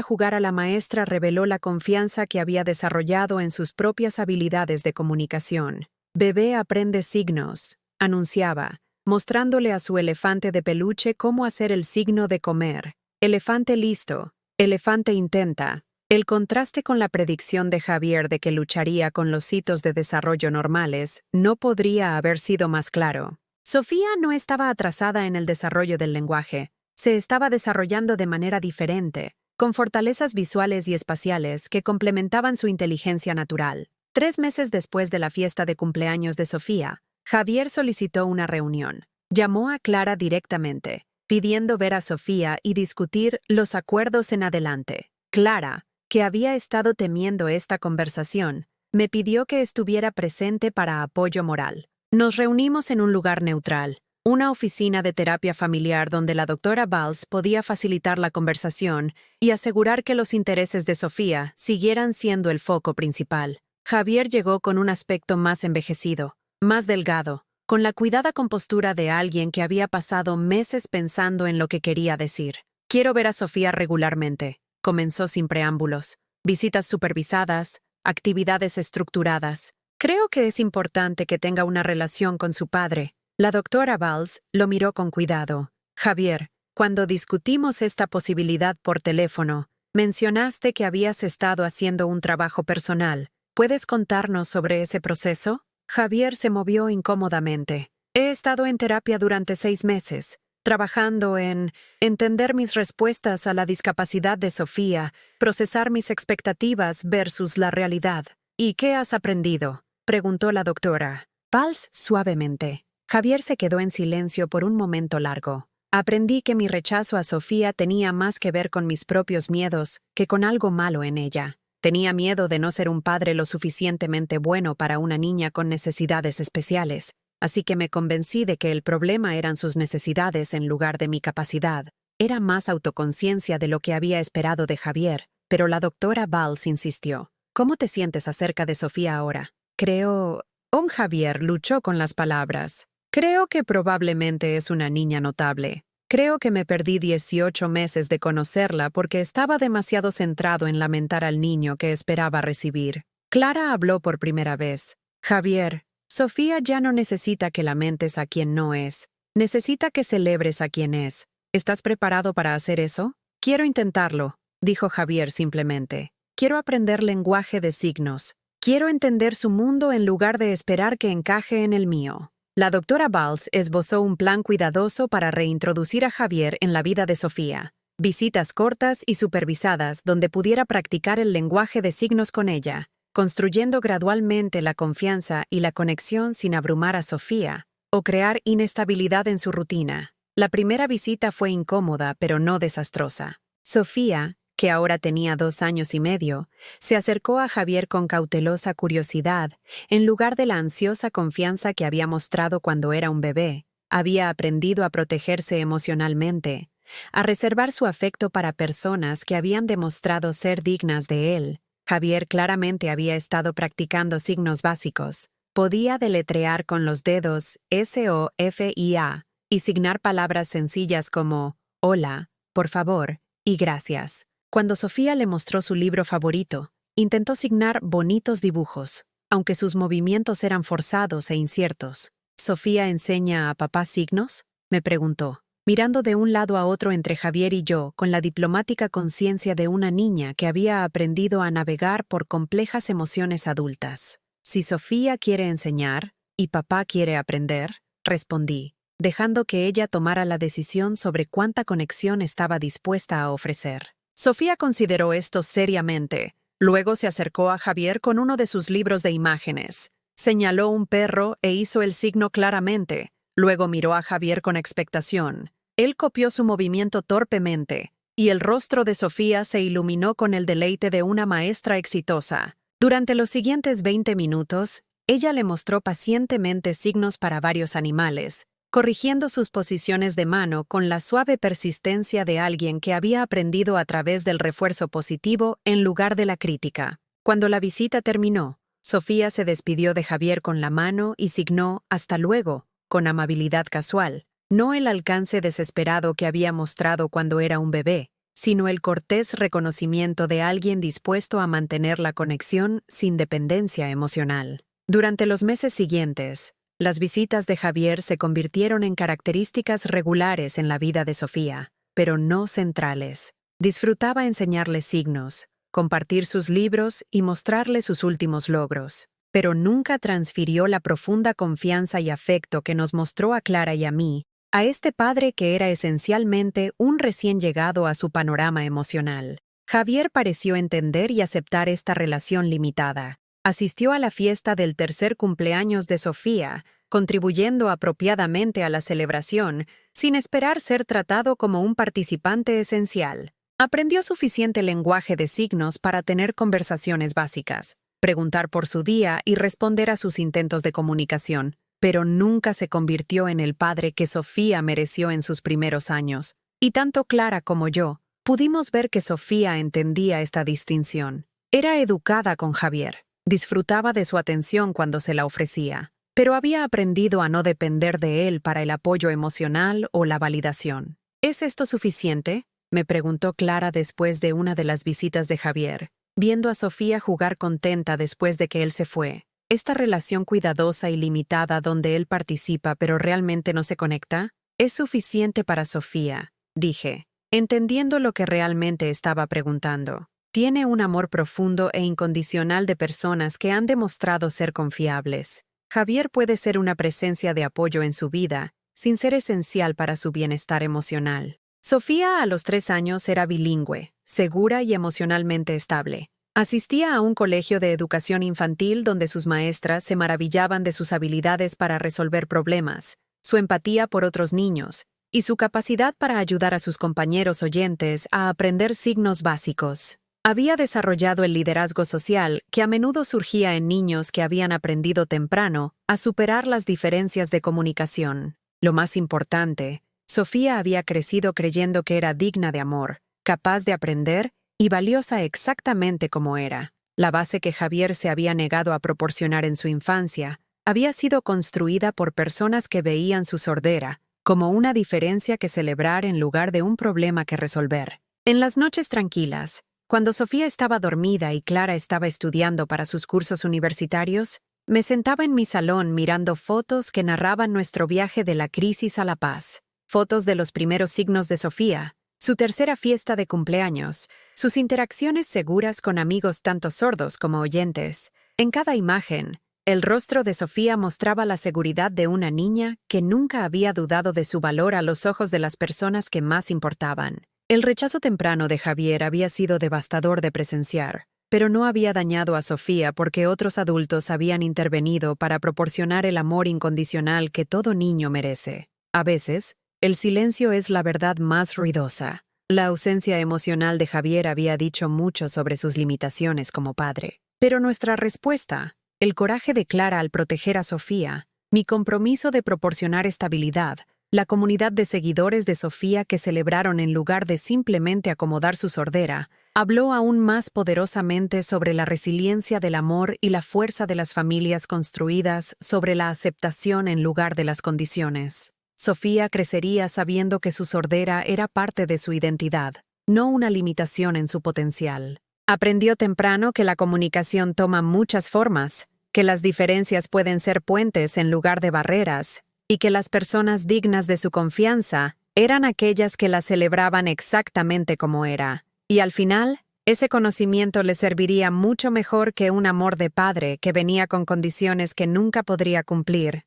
jugar a la maestra reveló la confianza que había desarrollado en sus propias habilidades de comunicación. «Bebé aprende signos», anunciaba, mostrándole a su elefante de peluche cómo hacer el signo de comer. «Elefante listo», «elefante intenta». El contraste con la predicción de Javier de que lucharía con los hitos de desarrollo normales no podría haber sido más claro. Sofía no estaba atrasada en el desarrollo del lenguaje. Se estaba desarrollando de manera diferente, con fortalezas visuales y espaciales que complementaban su inteligencia natural. 3 meses después de la fiesta de cumpleaños de Sofía, Javier solicitó una reunión. Llamó a Clara directamente, pidiendo ver a Sofía y discutir los acuerdos en adelante. Clara, que había estado temiendo esta conversación, me pidió que estuviera presente para apoyo moral. Nos reunimos en un lugar neutral, una oficina de terapia familiar donde la doctora Valls podía facilitar la conversación y asegurar que los intereses de Sofía siguieran siendo el foco principal. Javier llegó con un aspecto más envejecido, más delgado, con la cuidada compostura de alguien que había pasado meses pensando en lo que quería decir. «Quiero ver a Sofía regularmente», comenzó sin preámbulos. «Visitas supervisadas, actividades estructuradas. Creo que es importante que tenga una relación con su padre». La doctora Valls lo miró con cuidado. «Javier, cuando discutimos esta posibilidad por teléfono, mencionaste que habías estado haciendo un trabajo personal. ¿Puedes contarnos sobre ese proceso?» Javier se movió incómodamente. «He estado en terapia durante 6 meses, trabajando en entender mis respuestas a la discapacidad de Sofía, procesar mis expectativas versus la realidad». «¿Y qué has aprendido?», preguntó la doctora Valls suavemente. Javier se quedó en silencio por un momento largo. «Aprendí que mi rechazo a Sofía tenía más que ver con mis propios miedos que con algo malo en ella. Tenía miedo de no ser un padre lo suficientemente bueno para una niña con necesidades especiales, así que me convencí de que el problema eran sus necesidades en lugar de mi capacidad. Era más autoconciencia de lo que había esperado de Javier, pero la doctora Valls insistió. «¿Cómo te sientes acerca de Sofía ahora?» «Creo...» Javier luchó con las palabras. «Creo que probablemente es una niña notable. Creo que me perdí 18 meses de conocerla porque estaba demasiado centrado en lamentar al niño que esperaba recibir». Clara habló por primera vez. «Javier, Sofía ya no necesita que lamentes a quien no es. Necesita que celebres a quien es. ¿Estás preparado para hacer eso?» «Quiero intentarlo», dijo Javier simplemente. «Quiero aprender lenguaje de signos. Quiero entender su mundo en lugar de esperar que encaje en el mío». La doctora Valls esbozó un plan cuidadoso para reintroducir a Javier en la vida de Sofía. visitas cortas y supervisadas donde pudiera practicar el lenguaje de signos con ella, construyendo gradualmente la confianza y la conexión sin abrumar a Sofía o crear inestabilidad en su rutina. La primera visita fue incómoda, pero no desastrosa. Sofía, que ahora tenía 2 años y medio, se acercó a Javier con cautelosa curiosidad, en lugar de la ansiosa confianza que había mostrado cuando era un bebé. Había aprendido a protegerse emocionalmente, a reservar su afecto para personas que habían demostrado ser dignas de él. Javier claramente había estado practicando signos básicos. Podía deletrear con los dedos SOFIA y signar palabras sencillas como hola, por favor y gracias. Cuando Sofía le mostró su libro favorito, intentó signar bonitos dibujos, aunque sus movimientos eran forzados e inciertos. ¿Sofía enseña a papá signos?, me preguntó, mirando de un lado a otro entre Javier y yo con la diplomática conciencia de una niña que había aprendido a navegar por complejas emociones adultas. Si Sofía quiere enseñar y papá quiere aprender, respondí, dejando que ella tomara la decisión sobre cuánta conexión estaba dispuesta a ofrecer. Sofía consideró esto seriamente. Luego se acercó a Javier con uno de sus libros de imágenes. Señaló un perro e hizo el signo claramente. Luego miró a Javier con expectación. Él copió su movimiento torpemente, y el rostro de Sofía se iluminó con el deleite de una maestra exitosa. Durante los siguientes 20 minutos, ella le mostró pacientemente signos para varios animales, corrigiendo sus posiciones de mano con la suave persistencia de alguien que había aprendido a través del refuerzo positivo en lugar de la crítica. Cuando la visita terminó, Sofía se despidió de Javier con la mano y signó «hasta luego», con amabilidad casual, no el alcance desesperado que había mostrado cuando era un bebé, sino el cortés reconocimiento de alguien dispuesto a mantener la conexión sin dependencia emocional. Durante los meses siguientes, las visitas de Javier se convirtieron en características regulares en la vida de Sofía, pero no centrales. Disfrutaba enseñarle signos, compartir sus libros y mostrarle sus últimos logros, pero nunca transfirió la profunda confianza y afecto que nos mostró a Clara y a mí, a este padre que era esencialmente un recién llegado a su panorama emocional. Javier pareció entender y aceptar esta relación limitada. Asistió a la fiesta del tercer cumpleaños de Sofía, contribuyendo apropiadamente a la celebración, sin esperar ser tratado como un participante esencial. Aprendió suficiente lenguaje de signos para tener conversaciones básicas, preguntar por su día y responder a sus intentos de comunicación, pero nunca se convirtió en el padre que Sofía mereció en sus primeros años. Y tanto Clara como yo pudimos ver que Sofía entendía esta distinción. Era educada con Javier, disfrutaba de su atención cuando se la ofrecía, pero había aprendido a no depender de él para el apoyo emocional o la validación. ¿Es esto suficiente?, me preguntó Clara después de una de las visitas de Javier, viendo a Sofía jugar contenta después de que él se fue. ¿Esta relación cuidadosa y limitada donde él participa pero realmente no se conecta? Es suficiente para Sofía, dije, entendiendo lo que realmente estaba preguntando. Tiene un amor profundo e incondicional de personas que han demostrado ser confiables. Javier puede ser una presencia de apoyo en su vida, sin ser esencial para su bienestar emocional. Sofía a los 3 años era bilingüe, segura y emocionalmente estable. Asistía a un colegio de educación infantil donde sus maestras se maravillaban de sus habilidades para resolver problemas, su empatía por otros niños y su capacidad para ayudar a sus compañeros oyentes a aprender signos básicos. Había desarrollado el liderazgo social que a menudo surgía en niños que habían aprendido temprano a superar las diferencias de comunicación. Lo más importante, Sofía había crecido creyendo que era digna de amor, capaz de aprender y valiosa exactamente como era. La base que Javier se había negado a proporcionar en su infancia había sido construida por personas que veían su sordera como una diferencia que celebrar en lugar de un problema que resolver. En las noches tranquilas, cuando Sofía estaba dormida y Clara estaba estudiando para sus cursos universitarios, me sentaba en mi salón mirando fotos que narraban nuestro viaje de la crisis a la paz. Fotos de los primeros signos de Sofía, su tercera fiesta de cumpleaños, sus interacciones seguras con amigos tanto sordos como oyentes. En cada imagen, el rostro de Sofía mostraba la seguridad de una niña que nunca había dudado de su valor a los ojos de las personas que más importaban. El rechazo temprano de Javier había sido devastador de presenciar, pero no había dañado a Sofía porque otros adultos habían intervenido para proporcionar el amor incondicional que todo niño merece. A veces, el silencio es la verdad más ruidosa. La ausencia emocional de Javier había dicho mucho sobre sus limitaciones como padre. Pero nuestra respuesta, el coraje de Clara al proteger a Sofía, mi compromiso de proporcionar estabilidad, la comunidad de seguidores de Sofía que celebraron en lugar de simplemente acomodar su sordera, habló aún más poderosamente sobre la resiliencia del amor y la fuerza de las familias construidas sobre la aceptación en lugar de las condiciones. Sofía crecería sabiendo que su sordera era parte de su identidad, no una limitación en su potencial. Aprendió temprano que la comunicación toma muchas formas, que las diferencias pueden ser puentes en lugar de barreras, y que las personas dignas de su confianza eran aquellas que la celebraban exactamente como era. Y al final, ese conocimiento le serviría mucho mejor que un amor de padre que venía con condiciones que nunca podría cumplir.